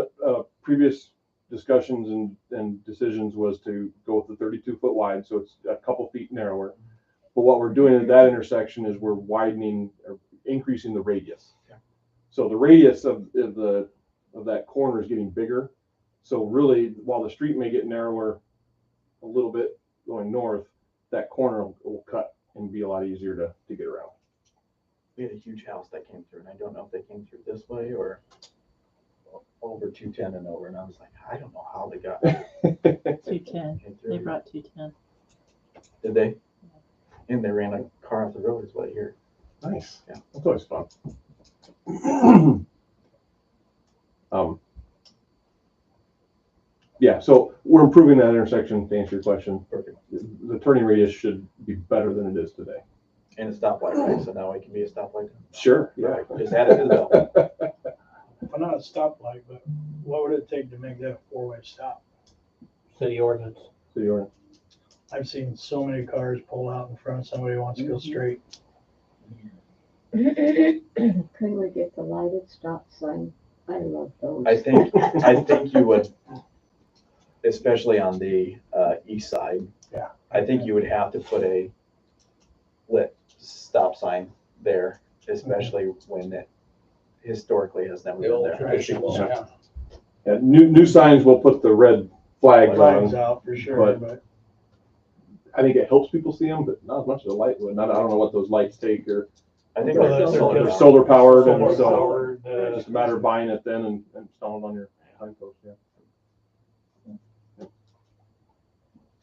previous discussions and decisions was to go with the 32-foot wide, so it's a couple feet narrower. But what we're doing at that intersection is we're widening or increasing the radius. Okay. So the radius of that corner is getting bigger. So really, while the street may get narrower a little bit going north, that corner will cut and be a lot easier to get around. We had a huge house that came through, and I don't know if they came through this way or over 210 and over, and I was like, I don't know how they got 210. came They through. brought 210. Did they? And they ran a car off the road, is what I hear. Nice. Yeah. That's always fun. Yeah, so we're improving that intersection, to answer your question. Perfect. The turning radius should be better than it is today. And a stoplight, right? So now it can be a stoplight. Sure, yeah. Just add it to the bill. Well, not a stoplight, but what would it take to make that a four-way stop? City ordinance. So you're, I've seen so many cars pull out in front of somebody who wants to go straight. Couldn't we get the lighted stop sign? I love those. I think you would, especially on the east side. Yeah. I think you would have to put a lit stop sign there, especially when it historically has never The been old there. traditional, yeah. yeah, new signs will put the red flags Flags on. out for sure, but I think it helps people see them, but not as much as a light would. I don't know what those lights take, or I think Well, they're they're solar. just- solar powered, and Solar so powered, it's just a matter of buying it then and installing it on your signpost, yeah.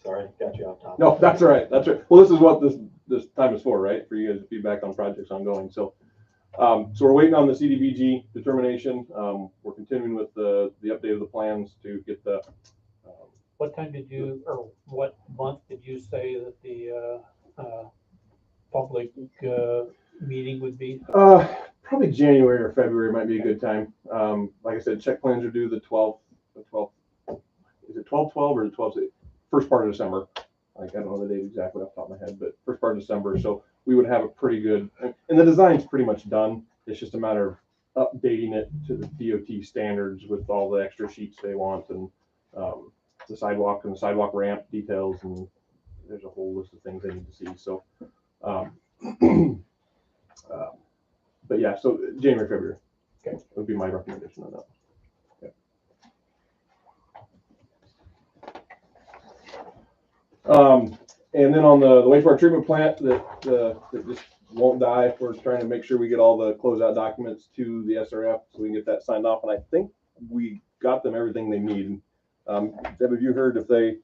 Sorry, got you off topic. No, that's all right. That's right. Well, this is what this time is for, right? For you guys to feedback on projects ongoing. So, so we're waiting on the CDBG determination. We're continuing with the update of the plans to get the. What time did you, or what month did you say that the public meeting would be? Probably January or February might be a good time. Like I said, check plans are due the 12th. Is it 12/12 or the 12th? First part of December. Like, I don't know the date exactly off the top of my head, but first part of December. So we would have a pretty good, and the design's pretty much done. It's just a matter of updating it to the DOT standards with all the extra sheets they want, and the sidewalk and the sidewalk ramp details, and there's a whole list of things they need to see. So But yeah, so January, February. Okay, would be my recommendation on that. And then on the wastewater treatment plant that just won't die, we're trying to make sure we get all the closeout documents to the SRF so we can get that signed off. And I think we got them everything they need. Deb, have you heard if they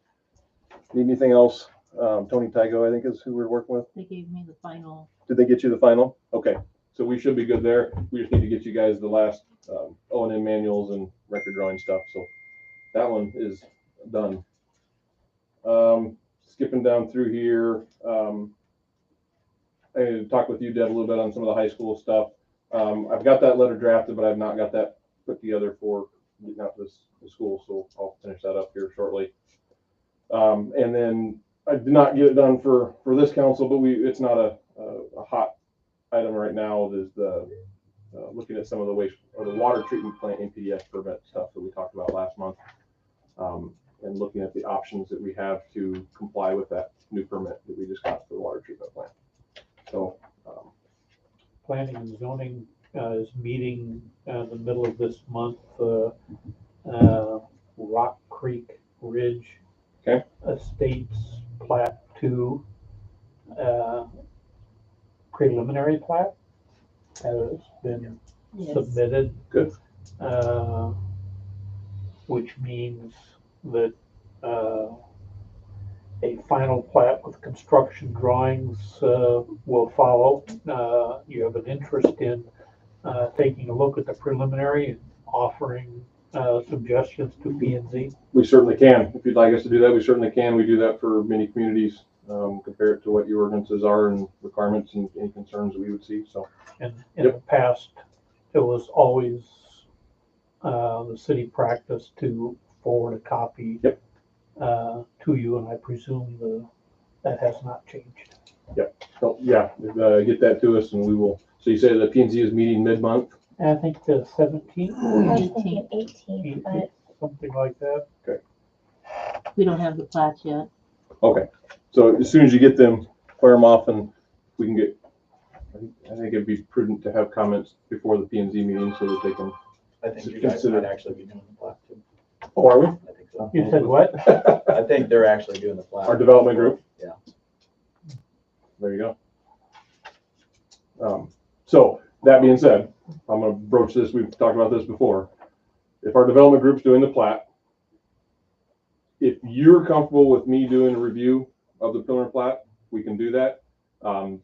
need anything else? Tony Tygo, I think, is who we're working with. They gave me the final. Did they get you the final? Okay, so we should be good there. We just need to get you guys the last O&M manuals and record drawing stuff. So that one is done. Skipping down through here, I talked with you, Deb, a little bit on some of the high school stuff. I've got that letter drafted, but I've not got that put together for getting out to the school, so I'll finish that up here shortly. And then I did not get it done for this council, but it's not a hot item right now. Is the looking at some of the the water treatment plant NPDES permit stuff that we talked about last month. And looking at the options that we have to comply with that new permit that we just got for the water treatment plant. So, Planning and zoning is meeting in the middle of this month, Rock Creek Ridge Okay. Estates Plat 2 preliminary plat has been Yes. submitted. Good. Which means that a final plat with construction drawings will follow. You have an interest in taking a look at the preliminary and offering suggestions to P&Z. we certainly can. If you'd like us to do that, we certainly can. We do that for many communities. Compare it to what your ordinances are and requirements and any concerns that we would see. So, And in the past, it was always the city practice to forward a copy to you, and I presume that has not changed. so yeah, get that to us and we will. So you say the P&Z is meeting mid-month? And I think the 17th, I was thinking 18th, but something like that. We don't have the plats yet. Okay. So as soon as you get them, fire them off and we can get, I think it'd be prudent to have comments before the P&Z meeting so that they can. I think you guys might actually be doing the plat too. Oh, are we? I think so. You said what? I think they're actually doing the plat. Our development group? Yeah. There you go. So that being said, I'm gonna broach this, we've talked about this before. If our development group's doing the plat, if you're comfortable with me doing a review of the preliminary plat, we can do that. Some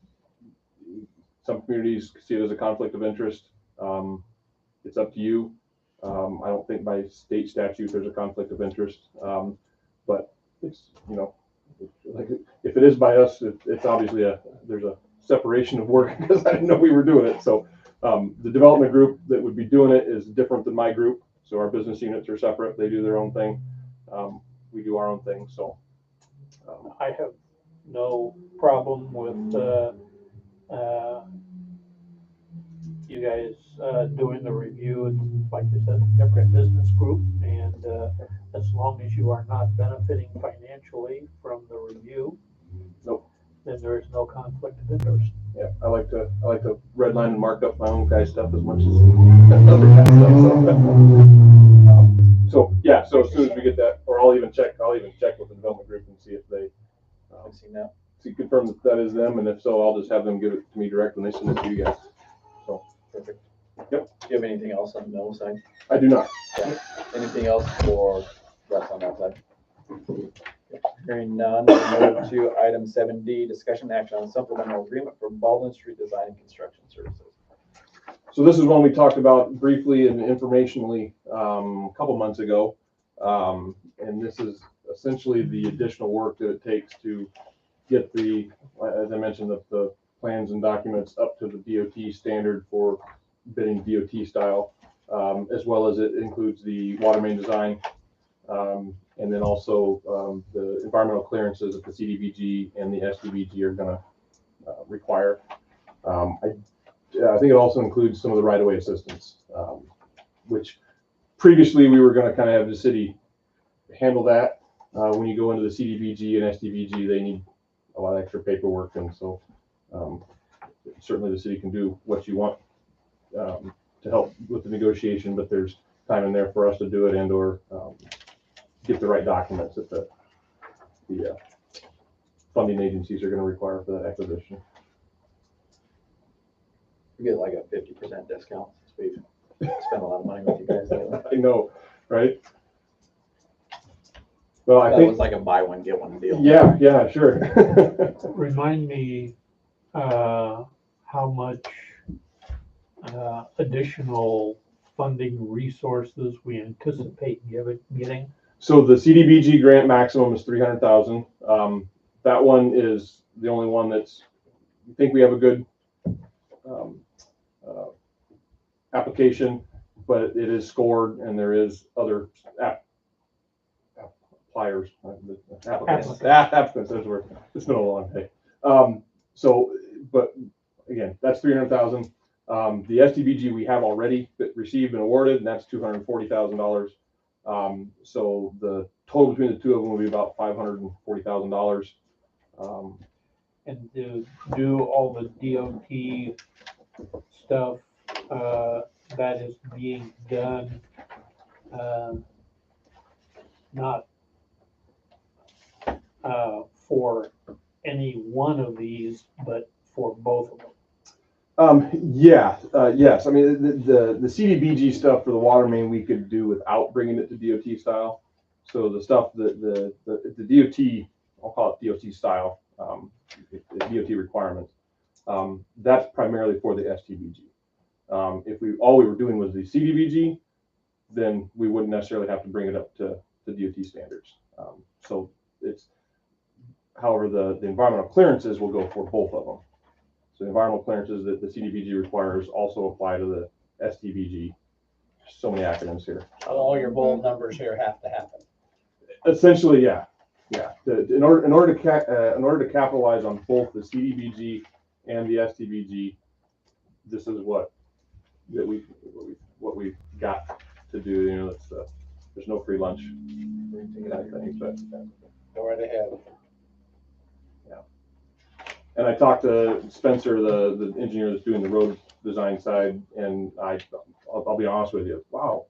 communities see it as a conflict of interest. It's up to you. I don't think by state statute there's a conflict of interest, but it's, like if it is by us, it's obviously there's a separation of work because I didn't know we were doing it. So the development group that would be doing it is different than my group. So our business units are separate. They do their own thing. We do our own thing. So I have no problem with you guys doing the review. And like I said, different business group, and as long as you are not benefiting financially from the review, Nope. then there is no conflict of interest. yeah, I like to redline and mark up my own guy stuff as much as other guy stuff. So yeah, so as soon as we get that, or I'll even check with the development group and see if they I've seen that. confirm that is them, and if so, I'll just have them give it to me direct when they send it to you guys. Perfect. Yep. Do you have anything else on the no side? I do not. Anything else for Russ on that side? Hearing none, we'll move to item 7D, discussion action on supplemental agreement for Baldwin Street Design and Construction Services. So this is one we talked about briefly and informationally a couple months ago. And this is essentially the additional work that it takes to get as I mentioned, the plans and documents up to the DOT standard for bidding DOT style, as well as it includes the water main design, and then also the environmental clearances that the CDBG and the SDBG are going to require. I think it also includes some of the right-of-way assistance, which previously we were going to kind of have the city handle that. When you go into the CDBG and SDBG, they need a lot of extra paperwork, and so certainly the city can do what you want to help with the negotiation, but there's time in there for us to do it and or get the right documents that the funding agencies are going to require for that acquisition. You get like a 50% discount. We've spent a lot of money with you guys lately. I know, right? Well, I That think, was like a buy one, get one deal. yeah, sure. Remind me, how much, additional funding resources we anticipate getting? So the CDBG grant maximum is 300,000. That one is the only one that's, we think we have a good application, but it is scored and there is other appliers, applicants, that's the word. It's been a long day. But again, that's 300,000. The SDBG we have already received and awarded, and that's $240,000. So the total between the two of them will be about $540,000. And to do all the DOT stuff, that is being done, not, for any one of these, but for both of them. Yes. I mean, the CDBG stuff for the water main we could do without bringing it to DOT style. So the stuff the DOT, I'll call it DOT style, DOT requirements. That's primarily for the STBG. If all we were doing was the CDBG, then we wouldn't necessarily have to bring it up to DOT standards. So it's, however, the environmental clearances will go for both of them. So the environmental clearances that the CDBG requires also apply to the STBG. So many acronyms here. All your bold numbers here have to happen. Essentially, yeah. In order to capitalize on both the CDBG and the STBG, this is what we've got to do. You know, it's there's no free lunch kind of thing, but Go right ahead. and I talked to Spencer, the engineer that's doing the road design side, and I'll be honest with you. Wow,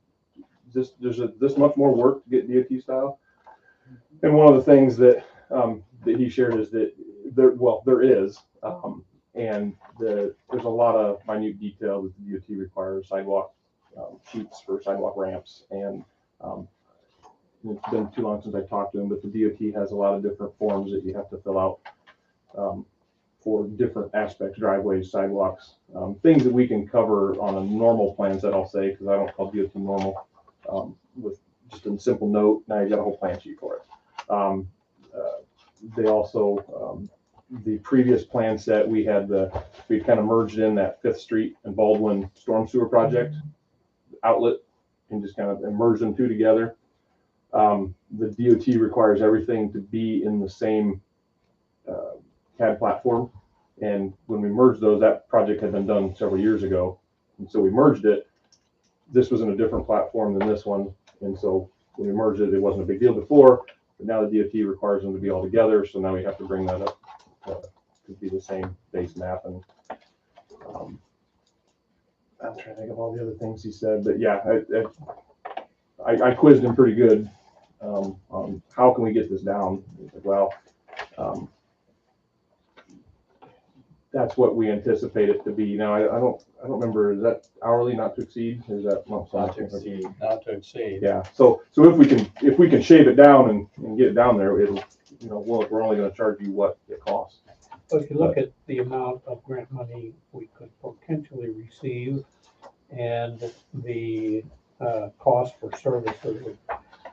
there's this much more work to get DOT style. And one of the things that he shared is that there is, and there's a lot of minute detail that the DOT requires, sidewalk sheets for sidewalk ramps, and it's been too long since I talked to him, but the DOT has a lot of different forms that you have to fill out for different aspects, driveways, sidewalks, things that we can cover on a normal plan set, I'll say, because I don't call DOT normal, with just a simple note. Now you got a whole plan sheet for it. They also, the previous plan set, we kind of merged in that 5th Street and Baldwin storm sewer project outlet and just kind of merged them two together. The DOT requires everything to be in the same CAD platform. And when we merged those, that project had been done several years ago. And so we merged it. This was in a different platform than this one. And so when we merged it, it wasn't a big deal before, but now the DOT requires them to be all together. So now we have to bring that up to be the same base map. And I'm trying to think of all the other things he said, but yeah, I quizzed him pretty good on how can we get this down. He's like, well, that's what we anticipate it to be. Now, I don't remember, is that hourly not to exceed? Or is that Not to exceed. Not to exceed. Yeah. So if we can shave it down and get it down there, it'll, we're only going to charge you what it costs. So if you look at the amount of grant money we could potentially receive and the cost for services,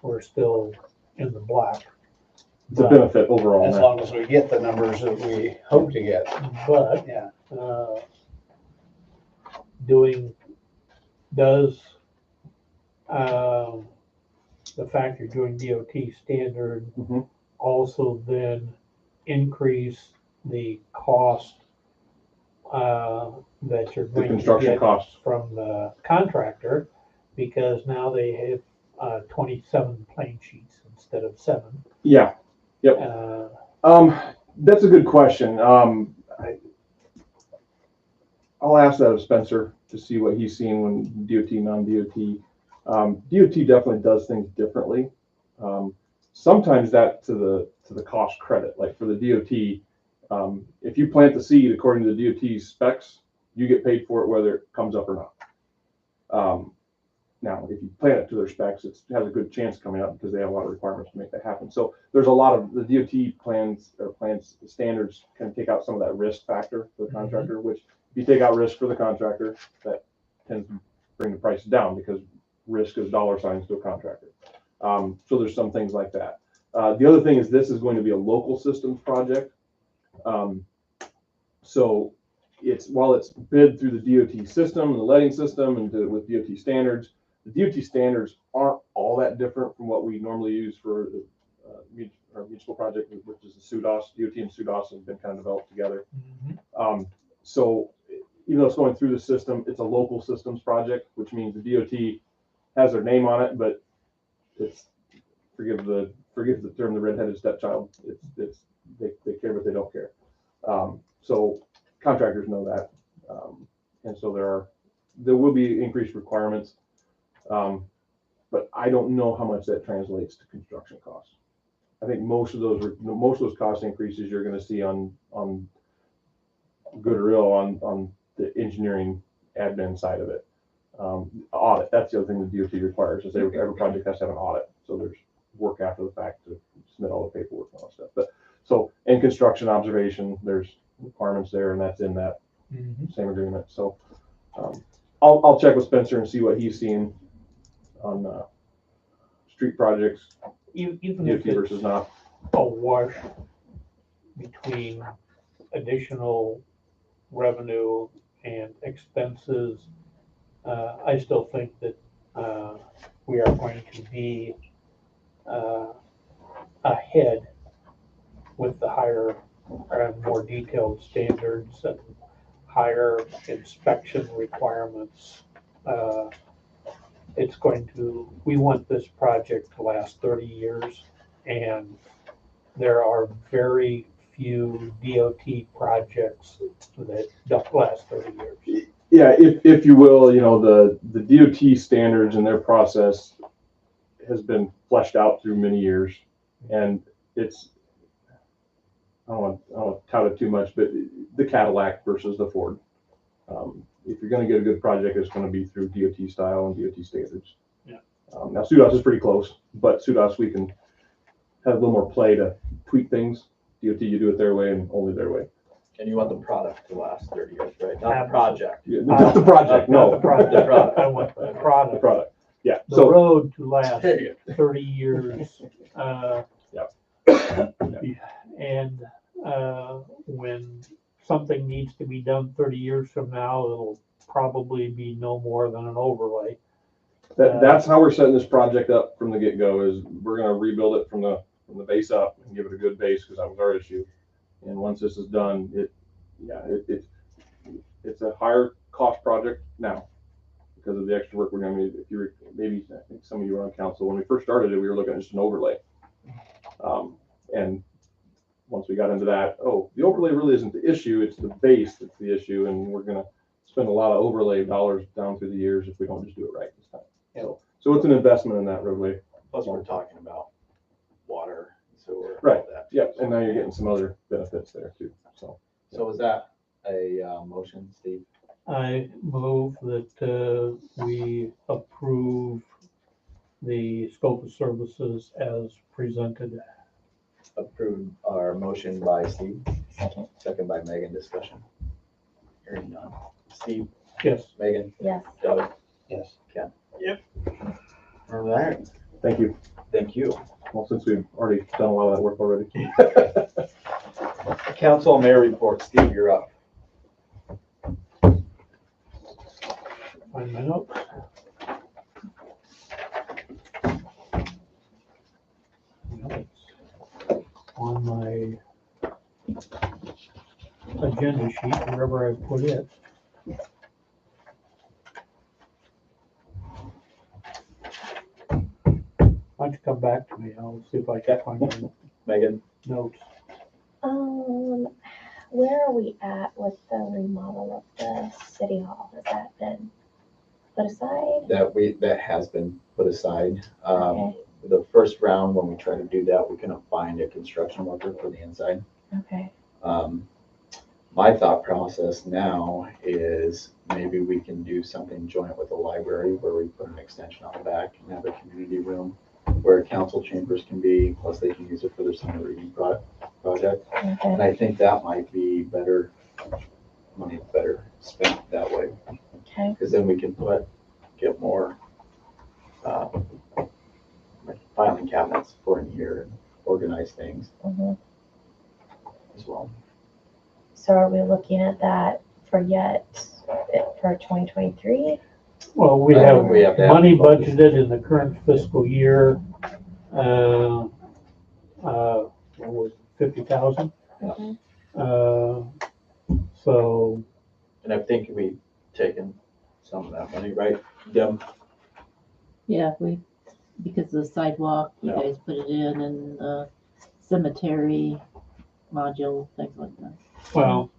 we're still in the black. It's a benefit overall. As long as we get the numbers that we hope to get. But Yeah. Does the fact you're doing DOT standard Mhm. also then increase the cost that you're The going to construction get costs. from the contractor, because now they have 27 plane sheets instead of 7. Yeah. Yep. That's a good question. I'll ask that of Spencer to see what he's seen when DOT, non-DOT. DOT definitely does things differently. Sometimes that to the cost credit, like for the DOT, if you plant the seed according to the DOT's specs, you get paid for it whether it comes up or not. Now, if you plant it to their specs, it has a good chance of coming up because they have a lot of requirements to make that happen. So there's a lot of the DOT plans standards can take out some of that risk factor for the contractor, which if you take out risk for the contractor, that tends to bring the price down because risk is dollar signs to a contractor. So there's some things like that. The other thing is this is going to be a local systems project. So while it's bid through the DOT system and the letting system and with DOT standards, the DOT standards aren't all that different from what we normally use for our municipal project, which is the SUDAS. DOT and SUDAS have been kind of developed together. So even though it's going through the system, it's a local systems project, which means the DOT has their name on it, but it's forgive the term, the redheaded stepchild. They care, but they don't care. So contractors know that, and so there will be increased requirements, but I don't know how much that translates to construction costs. I think most of those cost increases you're going to see on good or ill on the engineering admin side of it. Audit, that's the other thing the DOT requires, is every project has to have an audit. So there's work after the fact to submit all the paperwork and all that stuff. But so in construction observation, there's requirements there, and that's in that same agreement. So I'll check with Spencer and see what he's seeing on street projects, Even DOT if it's versus not. a wash between additional revenue and expenses, I still think that we are going to be ahead with the higher and more detailed standards and higher inspection requirements. We want this project to last 30 years, and there are very few DOT projects that don't last 30 years. Yeah, if you will, the DOT standards and their process has been fleshed out through many years, and it's, I don't want to tout it too much, but the Cadillac versus the Ford. If you're going to get a good project, it's going to be through DOT style and DOT standards. Yeah. Now SUDAS is pretty close, but SUDAS we can have a little more play to tweak things. DOT, you do it their way and only their way. And you want the product to last 30 years, right? Not the project. Yeah, not the project, Not no. the product. The product. I want the The product. product. Yeah. The So road to last There you 30 years. And when something needs to be done 30 years from now, it'll probably be no more than an overlay. that's how we're setting this project up from the get-go. Is we're going to rebuild it from the base up and give it a good base, because that was our issue. And once this is done, it's a higher cost project now because of the extra work we're going to need. If you maybe I think some of you were on council when we first started it, we were looking at just an overlay, and once we got into that, the overlay really isn't the issue, it's the base that's the issue, and we're going to spend a lot of overlay dollars down through the years if we don't just do it right this time. So it's an investment in that roadway. Plus, we're talking about water, sewer, Right. all that. Yep, and now you're getting some other benefits there too. So is that a motion, Steve? I move that we approve the scope of services as presented. Approved our motion by Steve, second by Megan. Discussion. Hearing none. Steve, Yes. Megan, Yes. Doug, Yes. Ken. Yep. All right. Thank you. Thank you. Well, since we've already done a lot of that work already. Council and Mayor report. Steve, you're up. Find my notes. Notes on my agenda sheet, wherever I put it. Why don't you come back to me? I'll see if I can find my Megan. notes. Where are we at with the remodel of the city hall? Has that been put aside? That has been put aside. Okay, The first round, when we tried to do that, we couldn't find a construction worker for the inside. okay, My thought process now is maybe we can do something joint with the library where we put an extension on the back and have a community room where council chambers can be, plus they can use it for their summer reading project. okay, And I think that might be better, money better spent that way. okay. Because then we can get more like filing cabinets for in here and organize things Mhm. as well. So are we looking at that for 2023? Well, we I have think we have to have money the budget. budgeted in the current fiscal year, what was it, 50,000? Mhm. So, And I think we taken some of that money, right, Deb? Yeah, because of the sidewalk, you Yeah. guys put it in, and the cemetery module, things like that. well,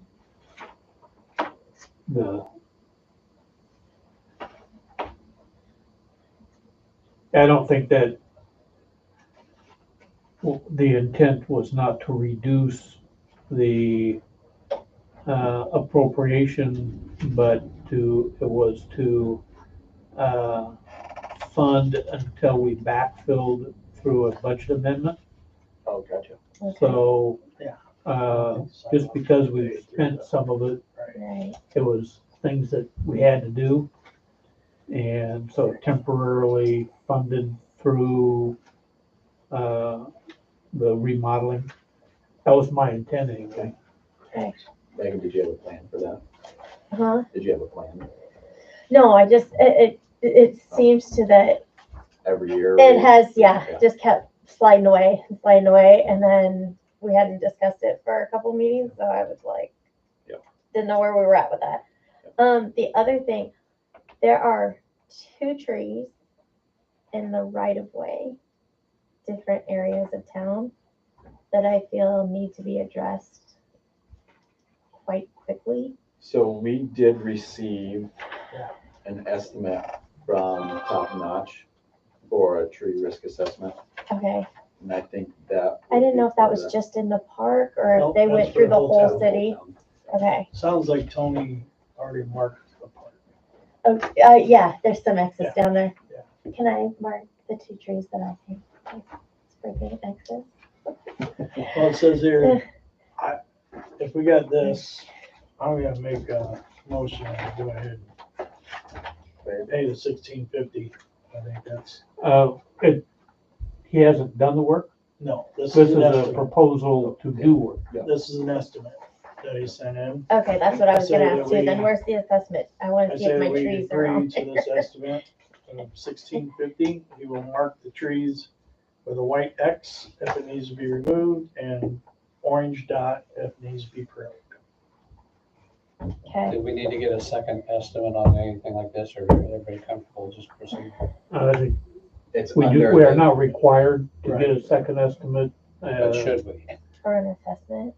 I don't think that the intent was not to reduce the appropriation, but it was to fund until we backfilled through a budget amendment. Oh, gotcha. Okay, So, Yeah. just because we spent some of it, right, it was things that we had to do. And so temporarily funded through, the remodeling. That was my intent anyway. okay. Megan, did you have a plan for that? Huh? Did you have a plan? No, it seems to that Every year? it has, yeah, Yeah. just kept sliding away, and then we hadn't discussed it for a couple meetings, so I was like, Yeah. didn't know where we were at with that. The other thing, there are 2 trees in the right of way, different areas of town, that I feel need to be addressed quite quickly. So we did receive an estimate from Top Notch for a tree risk assessment, Okay, and I think that. I didn't know if that would be was just in the park or if Nope, they that's went for through the the whole whole town. city. Okay. Sounds like Tony already marked the part. Oh, yeah, there's some excess down there. Yeah. Can I mark the 2 trees that I think sprinkled excess? Well, it says here, if we got this, I'm gonna make a motion to go ahead and pay the $16.50. I think that's, He hasn't done the work. no, this This is is an a estimate. proposal to do work. This is an estimate that he sent in. Okay, that's what I was gonna I say ask that too. Then we- where's the assessment? I wanna I see if say my we trees are agree on. to this estimate of $16.50. He will mark the trees with a white X if it needs to be removed and orange dot if it needs to be pruned. Okay, Do we need to get a second estimate on anything like this, or is everybody comfortable just proceed? It's We under are the- not required to get a second estimate. But should we? for an assessment.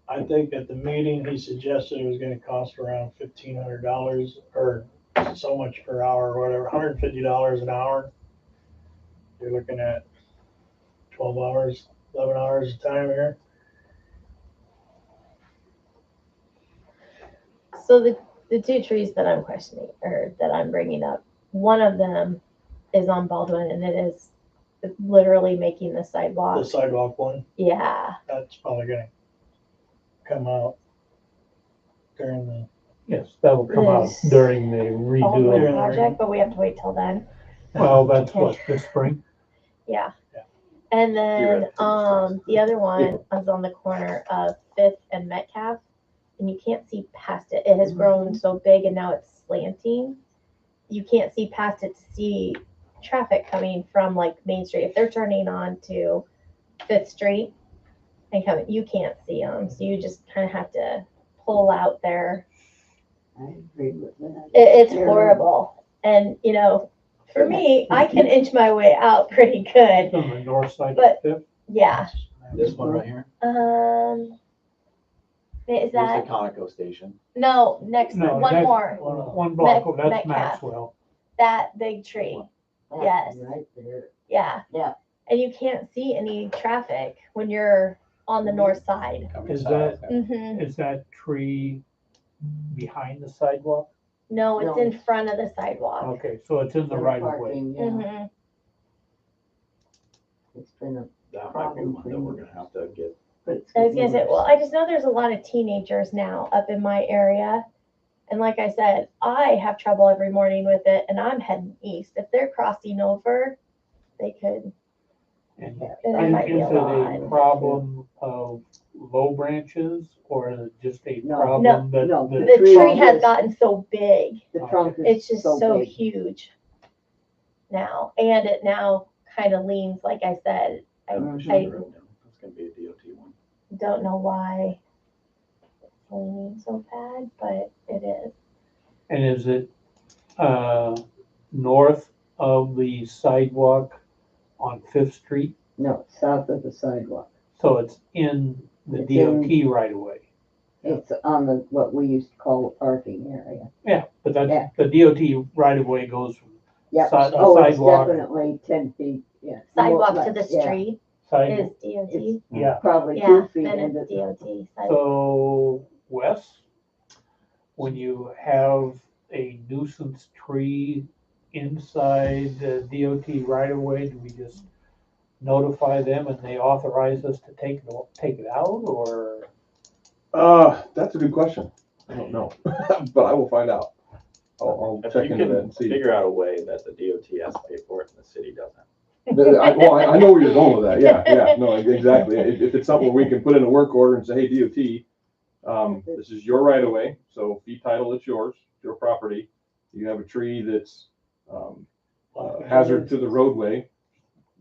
I think at the meeting, he suggested it was gonna cost around $1,500 or so much per hour or whatever, $150 an hour. You're looking at 12 hours, 11 hours of time here. So the 2 trees that I'm questioning or that I'm bringing up, one of them is on Baldwin and it is literally making the The sidewalk. sidewalk one, Yeah, that's probably gonna come out during the, Yes, that will come out This- during the Baldwin redo. project, but we have to wait till then. Well, that's what, this spring? Yeah. Yeah. And then, Theoretically. the other one is on the corner of Fifth and Metcalf, and you can't see past it. It has grown so big and now it's slanting. You can't see past it to see traffic coming from like Main Street. If they're turning on to Fifth Street and coming, you can't see them. So you just kind of have to pull out there. I agree with that. It's horrible. And, for me, I can inch my way out pretty good. On the north side But- of Fifth? Yeah. This one right here? Is There's the that, Conoco station. no, next, No, one that's- more, One block, oh, that's Metcalf. Maxwell. that big tree, That's Yes. Right there. yeah. Yeah. And you can't see any traffic when you're on the north side. Coming Is south. Is that tree behind the sidewalk? No, it's No. in front of the sidewalk. Okay, so it's in the right of way. Parking, yeah. Mhm. It's been a, That might be one that we're gonna have to get. but it's I was gonna say, getting well, worse. I just know there's a lot of teenagers now up in my area. And like I said, I have trouble every morning with it and I'm heading east. If they're crossing over, they could, And it might be is a it a lot. problem of low branches or is it just a No. problem that? No, that- The tree tree has is- gotten so big. The trunk It's is just so so big. huge now. And it now kind of leans, like I said, I Mhm. That's gonna be a DOT one. don't know why it's leaning so bad, but it is. And is it, north of the sidewalk on Fifth Street? No, south of the sidewalk. So it's in the It's in- DOT right away? It's on the, what we used to call the parking area. Yeah, but Yeah. that's, the DOT right of way goes from Yep. side, Oh, it's sidewalk, definitely 10 feet, yeah. Sidewalk More- to the yeah, street side, is DOT. yeah. Probably Yeah, 2 feet then into. it's DOT. sidewalk. So, Wes, when you have a nuisance tree inside the DOT right of way, do we just notify them and they authorize us to take it out, or? That's a good question. I don't know, but I will find out. I'll If check you into that can and see. figure out a way that the DOT has to pay for it and the city doesn't. I know where you're going with that. Yeah, no, exactly. If it's something where we can put in a work order and say, hey, DOT, this is your right of way, so fee title, it's yours, your property. You have a tree that's hazard to the roadway,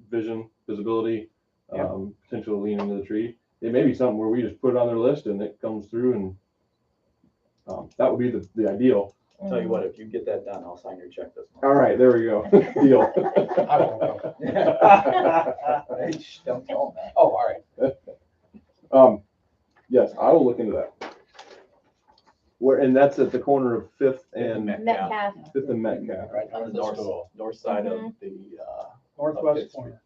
visibility, potential lean into the tree. It may be something where we just put it on their list and it comes through and that would be the ideal. Tell you what, if you get that done, I'll sign your check this month. All right, there we go. Deal. I won't go. Hey, shh, don't tell them that. Oh, all right. Yes, I will look into that. Where, and that's at the corner of Fifth and Metcalf. Fifth and Metcalf. Right On under the the school. north side of Mhm. the, Northwest corner.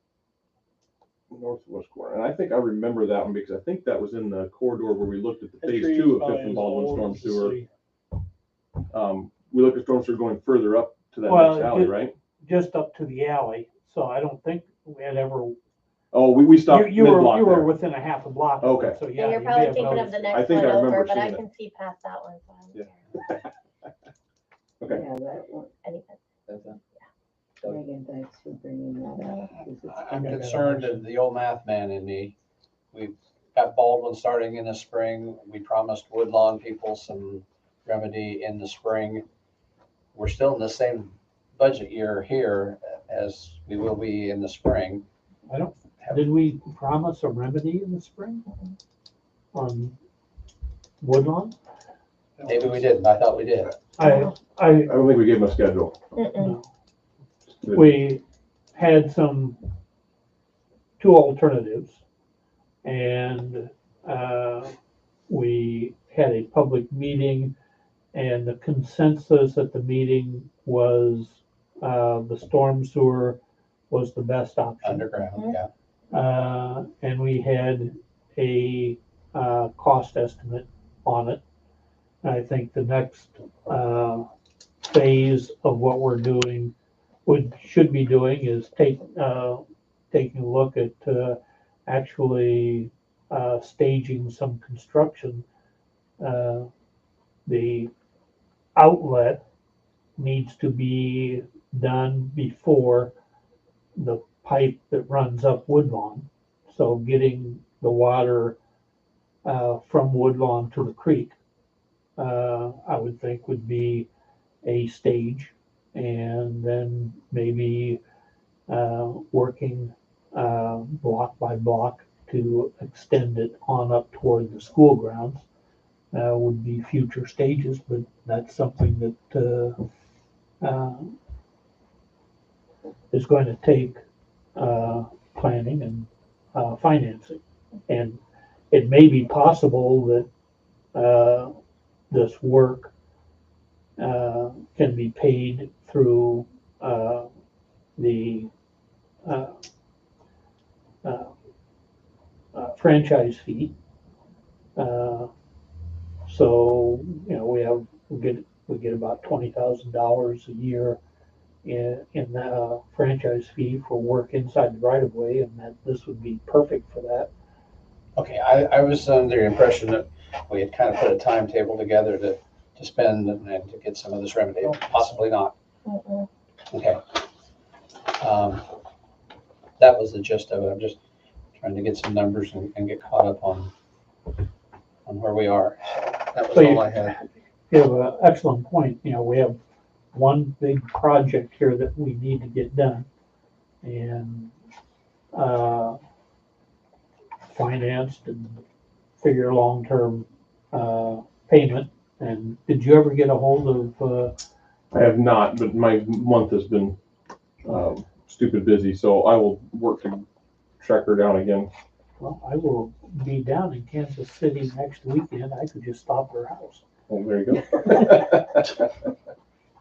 Northwest corner. And I think I remember that one because I think that was in the corridor where we looked at the That phase tree 2 is of probably Fifth and as Baldwin old Storm as the Sewer. city. We looked at storm sewer going further up to that Well, next alley, right? Just up to the alley, so I don't think we had ever, Oh, we stopped you were mid-block were there. within a half a block. of it, Okay. So yeah. And you're you may probably have thinking of noticed the it. I next think one I remember over, but I seeing it. can see past that one. So I don't Yeah. care. Okay. Yeah, that one. Anything. that's it. Megan, thanks for bringing that up. 'cause it's- I'm concerned of the old math man in me. We've got Baldwin starting in the spring. We promised Woodlawn people some remedy in the spring. We're still in the same budget year here as we will be in the spring. Did we promise a remedy in the spring? On Woodlawn? Maybe we didn't. I thought we did. I, I don't think we gave them a schedule. Mm-mm. we had two alternatives. And, we had a public meeting and the consensus at the meeting was, the storm sewer was the best option. Underground, yeah. And we had a, cost estimate on it. I think the next, phase of what we're doing should be doing is taking a look at, actually, staging some construction. The outlet needs to be done before the pipe that runs up Woodlawn. So getting the water from Woodlawn to the creek, I would think would be a stage. And then maybe working block by block to extend it on up toward the school grounds would be future stages, but that's something that is going to take planning and financing. And it may be possible that this work can be paid through the franchise fee. So, you know, we get about $20,000 a year in franchise fee for work inside the right of way, and that this would be perfect for that. Okay, I was under the impression that we had kind of put a timetable together to spend and to get some of this remedied. Possibly not. Mm-mm. Okay. That was the gist of it. I'm just trying to get some numbers and get caught up on where we are. That was So all I had. You have an excellent point. You know, we have one big project here that we need to get done, and financed and figure long-term payment. And did you ever get a hold of? I have not, but my month has been stupid busy, so I will work to track her down again. Well, I will be down in Kansas City next weekend. I could just stop at her house. Oh, there you go.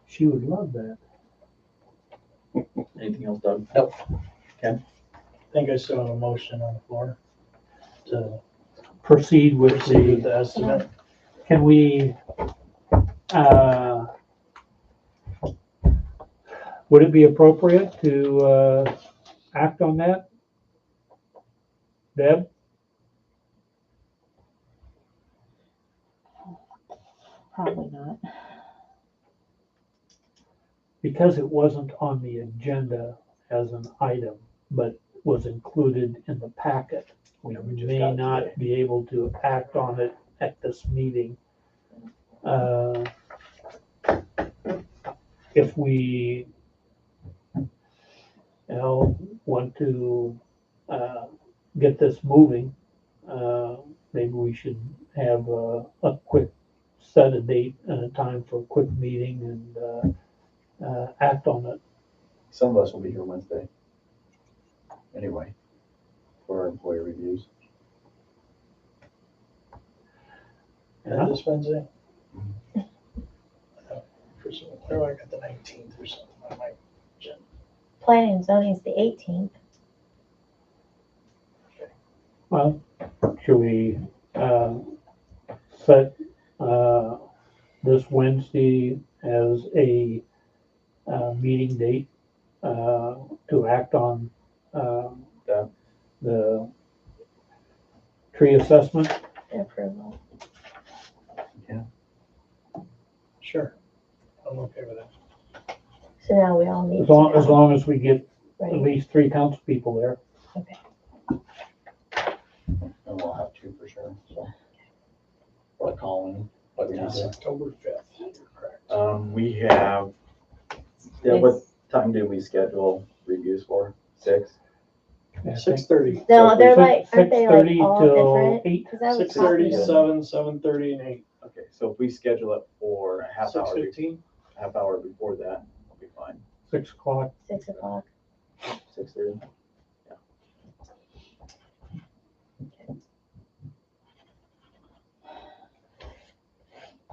She would love that. Anything else, Doug? Nope. I think I still have a motion on the floor to Proceed with proceed with the. the estimate. Can we? Would it be appropriate to act on that, Deb? Probably not. Because it wasn't on the agenda as an item, but was included in the packet, we we just may got it not today. be able to act on it at this meeting. If we, want to get this moving, maybe we should have a quick, set a date and a time for a quick meeting and act on it. Some of us will be here Wednesday. Anyway, for our employee reviews. Yeah. This Wednesday? For some, where I got the 19th or something on my agenda. Planning and zoning is the 18th. Well, should we set this Wednesday as a meeting date to act on the tree assessment? Approval. Sure. I'm okay with that. So now we all need As to long come, as we get at right? least 3 council people there. Okay. And we'll have two for sure, so. Or Colin, what we It's have. October 5th. You're correct. We have, yeah, what time did we schedule reviews for? 6? I think 6:30. No, they're like, aren't they like 6:30 all till different? 8. 'Cause I was 6:30, talking to- 7:30, and 8. Okay, so if we schedule it for a half hour, 6:15. half hour before that, we'll be fine. 6 o'clock. 6 o'clock. 6:30?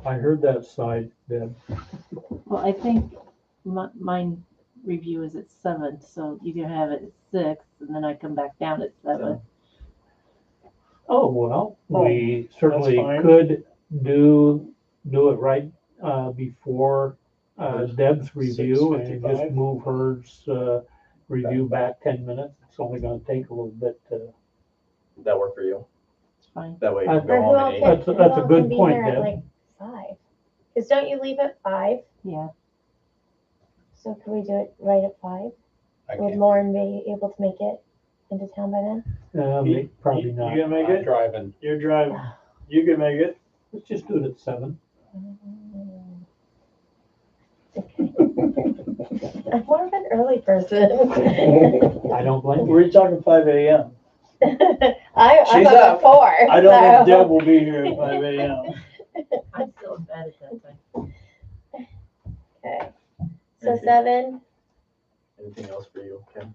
I heard that side, Deb. Well, I think mine review is at 7, so you can have it at 6, and then I come back down at 7. Oh, well, we that's certainly fine. could do it right before Deb's review and 6:55. just move hers review back 10 minutes. It's only gonna take a little bit to. Did that work for you? It's fine. That way you Or can go Or who home all at 8. can, That's who a all good can be point, here at Deb. like 5? Because don't you leave at 5? Yeah. So can we do it right at 5? I Would can't. Lauren be able to make it into town by then? Probably You not. gonna make I'm it? driving. You're driving. You can make it. Let's just do it at 7. Okay. I'm more of an early person. I don't blame you. We're talking 5 a.m. I'm She's up up. at 4. I don't know if so- Deb will be here at 5 a.m. I'm still in bed at that time. Okay. So Anything- 7. Anything else for you, Kim?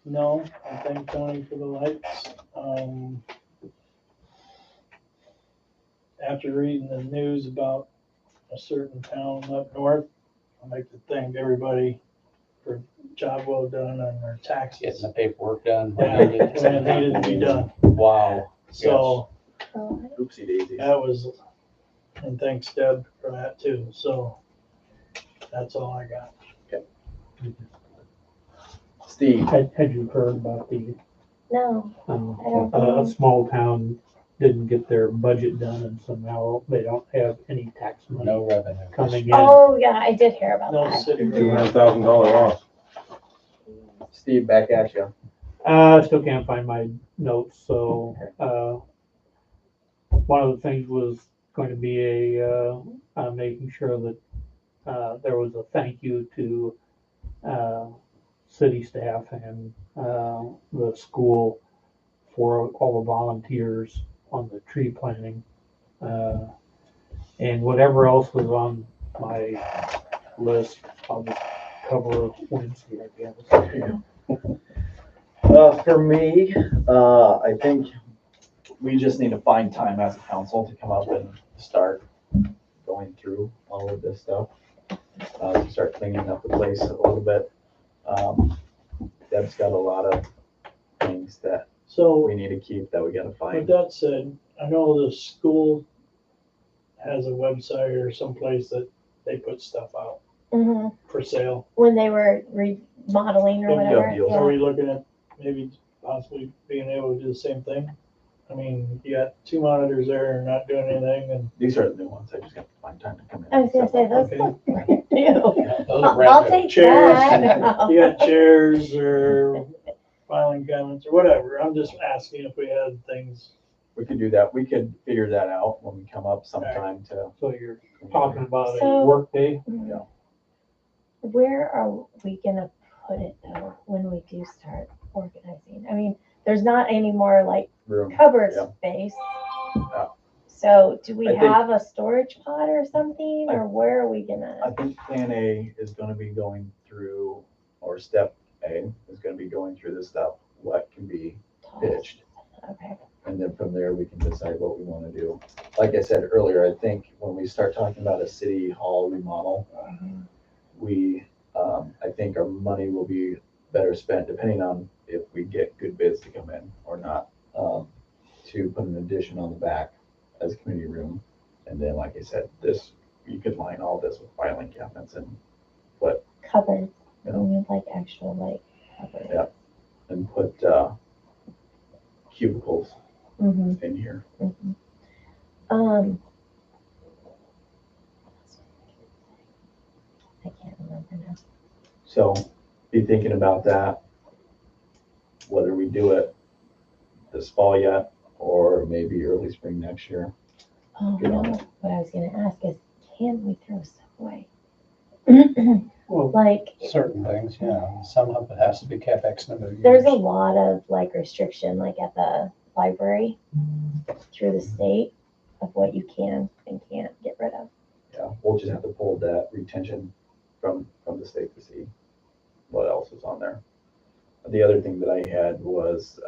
No, I thank Tony for the lights. After reading the news about a certain town up north, I'd like to thank everybody for a job well done on their taxes. Getting the paperwork done. Yeah, when it needed to be done. Wow. So Oopsie daisy. that was, and thanks Deb for that too. So that's all I got. Steve, Had you heard about the, No, I don't a small town didn't get their budget done and somehow they don't have any tax money No revenue. coming in. Oh, yeah, I did hear about No that. city. $200,000 loss. Steve, back at you. I still can't find my notes, so, one of the things was going to be making sure that, there was a thank you to, city staff and, the school for all the volunteers on the tree planting. And whatever else was on my list, I'll just cover Wednesday, I guess. For me, I think we just need to find time as a council to come up and start going through all of this stuff. Start cleaning up the place a little bit. Deb's got a lot of things that So we need to keep that we gotta with find. that said, I know the school has a website or someplace that they put stuff out hmm for sale. When they were remodeling or Yeah, whatever. deals. Are Yeah. we looking at maybe possibly being able to do the same thing? I mean, you got 2 monitors there and not doing anything, and These are the new ones. I just got to find time to come in. I was gonna say, those Okay. look brand new. Those are I'll brand new. take chairs, that. you got chairs or filing cabinets or whatever. I'm just asking if we had things. We could do that. We could figure that out when we come up sometime to. So you're talking about a So- work day? Yeah. Where are we gonna put it though, when we do start organizing? I mean, there's not any more like Room. cupboard Yeah. space. Yeah. So do we I think- have a storage pod or something, or where are we I gonna? think Plan A is gonna be going through, or Step A is gonna be going through this stuff, what can be pitched. Okay, And then from there, we can decide what we wanna do. Like I said earlier, I think when we start talking about a city hall remodel, we, I think our money will be better spent, depending on if we get good bids to come in or not, to put an addition on the back as a community room. And then, like I said, this, you could line all this with filing cabinets and cupboards, Yeah. we need like actual like cupboards. Yeah. and put, cubicles Mhm, in here. mhm. I can't remember now. So be thinking about that, whether we do it this fall yet, or maybe early spring next year. Oh, Good on no, what I was gonna ask is, can we throw stuff away? Well, Like, Certain things, yeah. Some of it has to be kept X number of years. there's a lot of like restriction, like at the library through the state of what you can and can't get rid of. Yeah, we'll just have to pull that retention from the state to see what else is on there. The other thing that I had was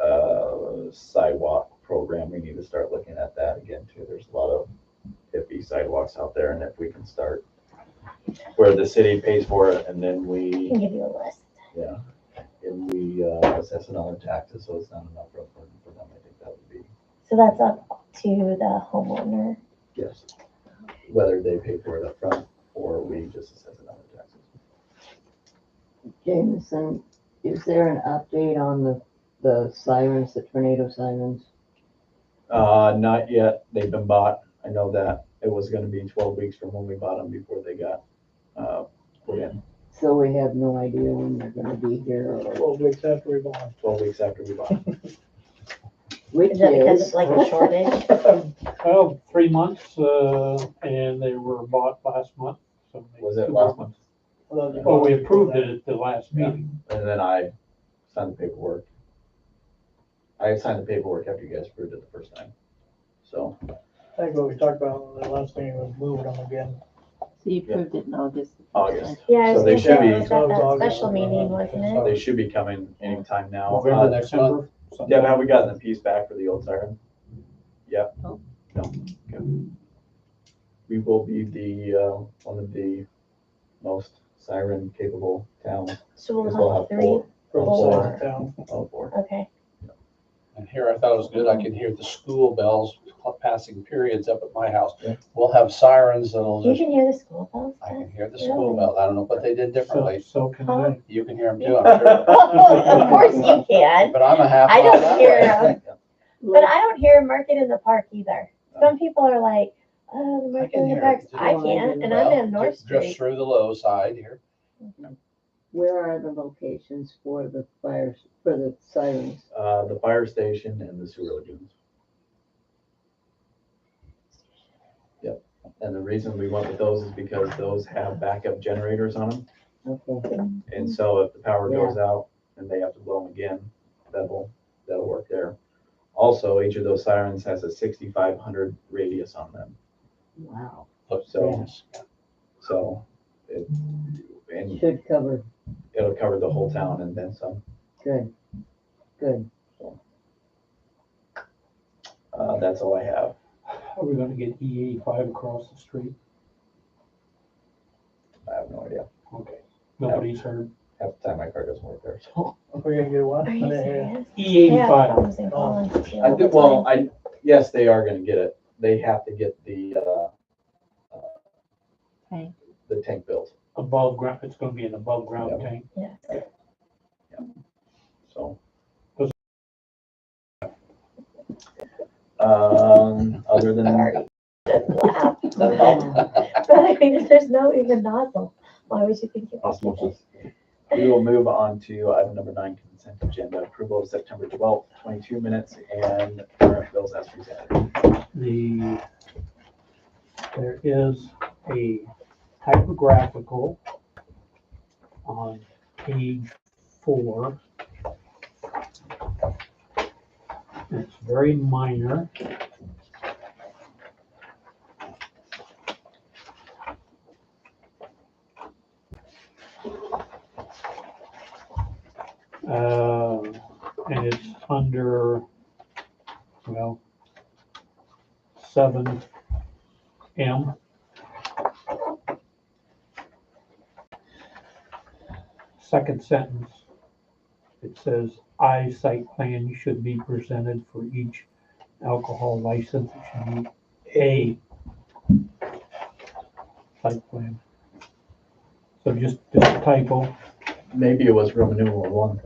sidewalk program. We need to start looking at that again too. There's a lot of iffy sidewalks out there, and if we can start where the city pays for it, and then I we, can give you a list. yeah, and we assess it on their taxes, so it's not enough for them. I think that would be, So that's up to the homeowner. yes, whether they pay for it up front or we just assess it on their taxes. Jameson, is there an update on the sirens, the tornado sirens? Not yet. They've been bought. I know that. It was gonna be 12 weeks from when we bought them before they got, put in. So we have no idea when they're gonna be here or 12 weeks after we bought. 12 weeks after we bought them. which Is that because is. it's like a shortage? well, 3 months, and they were bought last month, so. they- Was it last month? Oh, we approved it at the last meeting. And then I signed the paperwork. I signed the paperwork after you guys approved it the first time. So, I think what we talked about in the last meeting was moving them again. So you approved it in August. August. Yeah, I So was they gonna should say, be- it was at that special meeting, wasn't it? they should be coming anytime now. November next month. something. Deb, have we gotten the piece back for the old siren? Yeah? Oh. No, okay. We will be the, one of the most siren capable towns. So Because we'll have three. From Four. side of town. Oh, four. Okay. And here, I thought it was good, I can hear the school bells passing periods up at my house. Yeah. We'll have sirens that'll You just, can hear the school bells. I can hear the Really? school bell. I don't know what they did So, differently. so can Huh? I. You can hear them too, I'm sure. Of course you can, But I'm a half I mile don't that hear way. 'em. But I don't hear Market in the Park either. Some people are like, oh, the I Market can in the hear Park. it. I can't, and I'm Well, in North just Street. through the low side here. Where are the locations for the fires, for the sirens? The fire station and the sewer lagoons. Yep, and the reason we went with those is because those have backup generators on them. Okay, And so if the power goes out and they have to blow them again, that'll work there. Also, each of those sirens has a 6,500 radius on them. wow, So it, and should cover, it'll cover the whole town and then some. good, good. That's all I have. Are we gonna get E85 across the street? I have no idea. Okay, nobody's heard. Half the time my car doesn't work there. So. We're gonna get what? Are you serious? E85. problems in Collins I all do, the well, time. yes, they are gonna get it. They have to get the Tank. the tank built. Above ground, it's gonna be an above ground Yeah. tank. Yeah. So. Was- Other than Sorry. Just laugh. But I mean, there's no even nozzle. Why would you think you could keep it? we will move on to item number 9, consent agenda, approval of September 12th, 22 minutes, and current bills as presented. There is a typographical on page 4. It's very minor. And it's under, well, 7M. Second sentence, it says, site plan should be presented for each alcohol license. It should be a site plan. So just a typo. Maybe it was Roman numeral 1.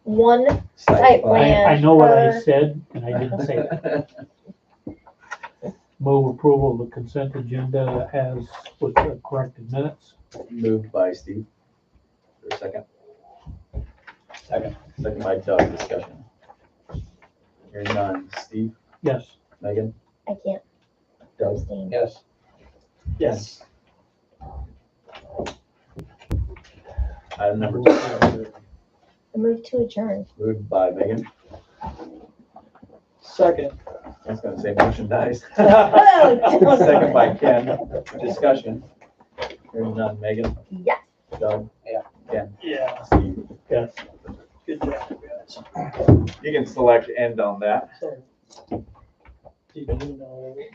One site plan. I know what I for- said, and I didn't say it. Move approval of the consent agenda as with the corrected minutes. Moved by Steve. For a second. Second. Second by Doug, discussion. Hearing none. Steve, Yes. Megan, I can't Doug, abstain. Yes. Yes. item number 2, I move to adjourn. moved by Megan. Second. I was gonna say motion dies. Oh, Second by Ken, discussion. Hearing none. Megan, Yes. Doug. Yeah. Ken, Yeah, Steve. Yes. good job, guys. You can select end on that. So, did you know that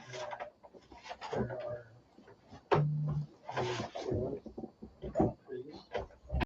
there are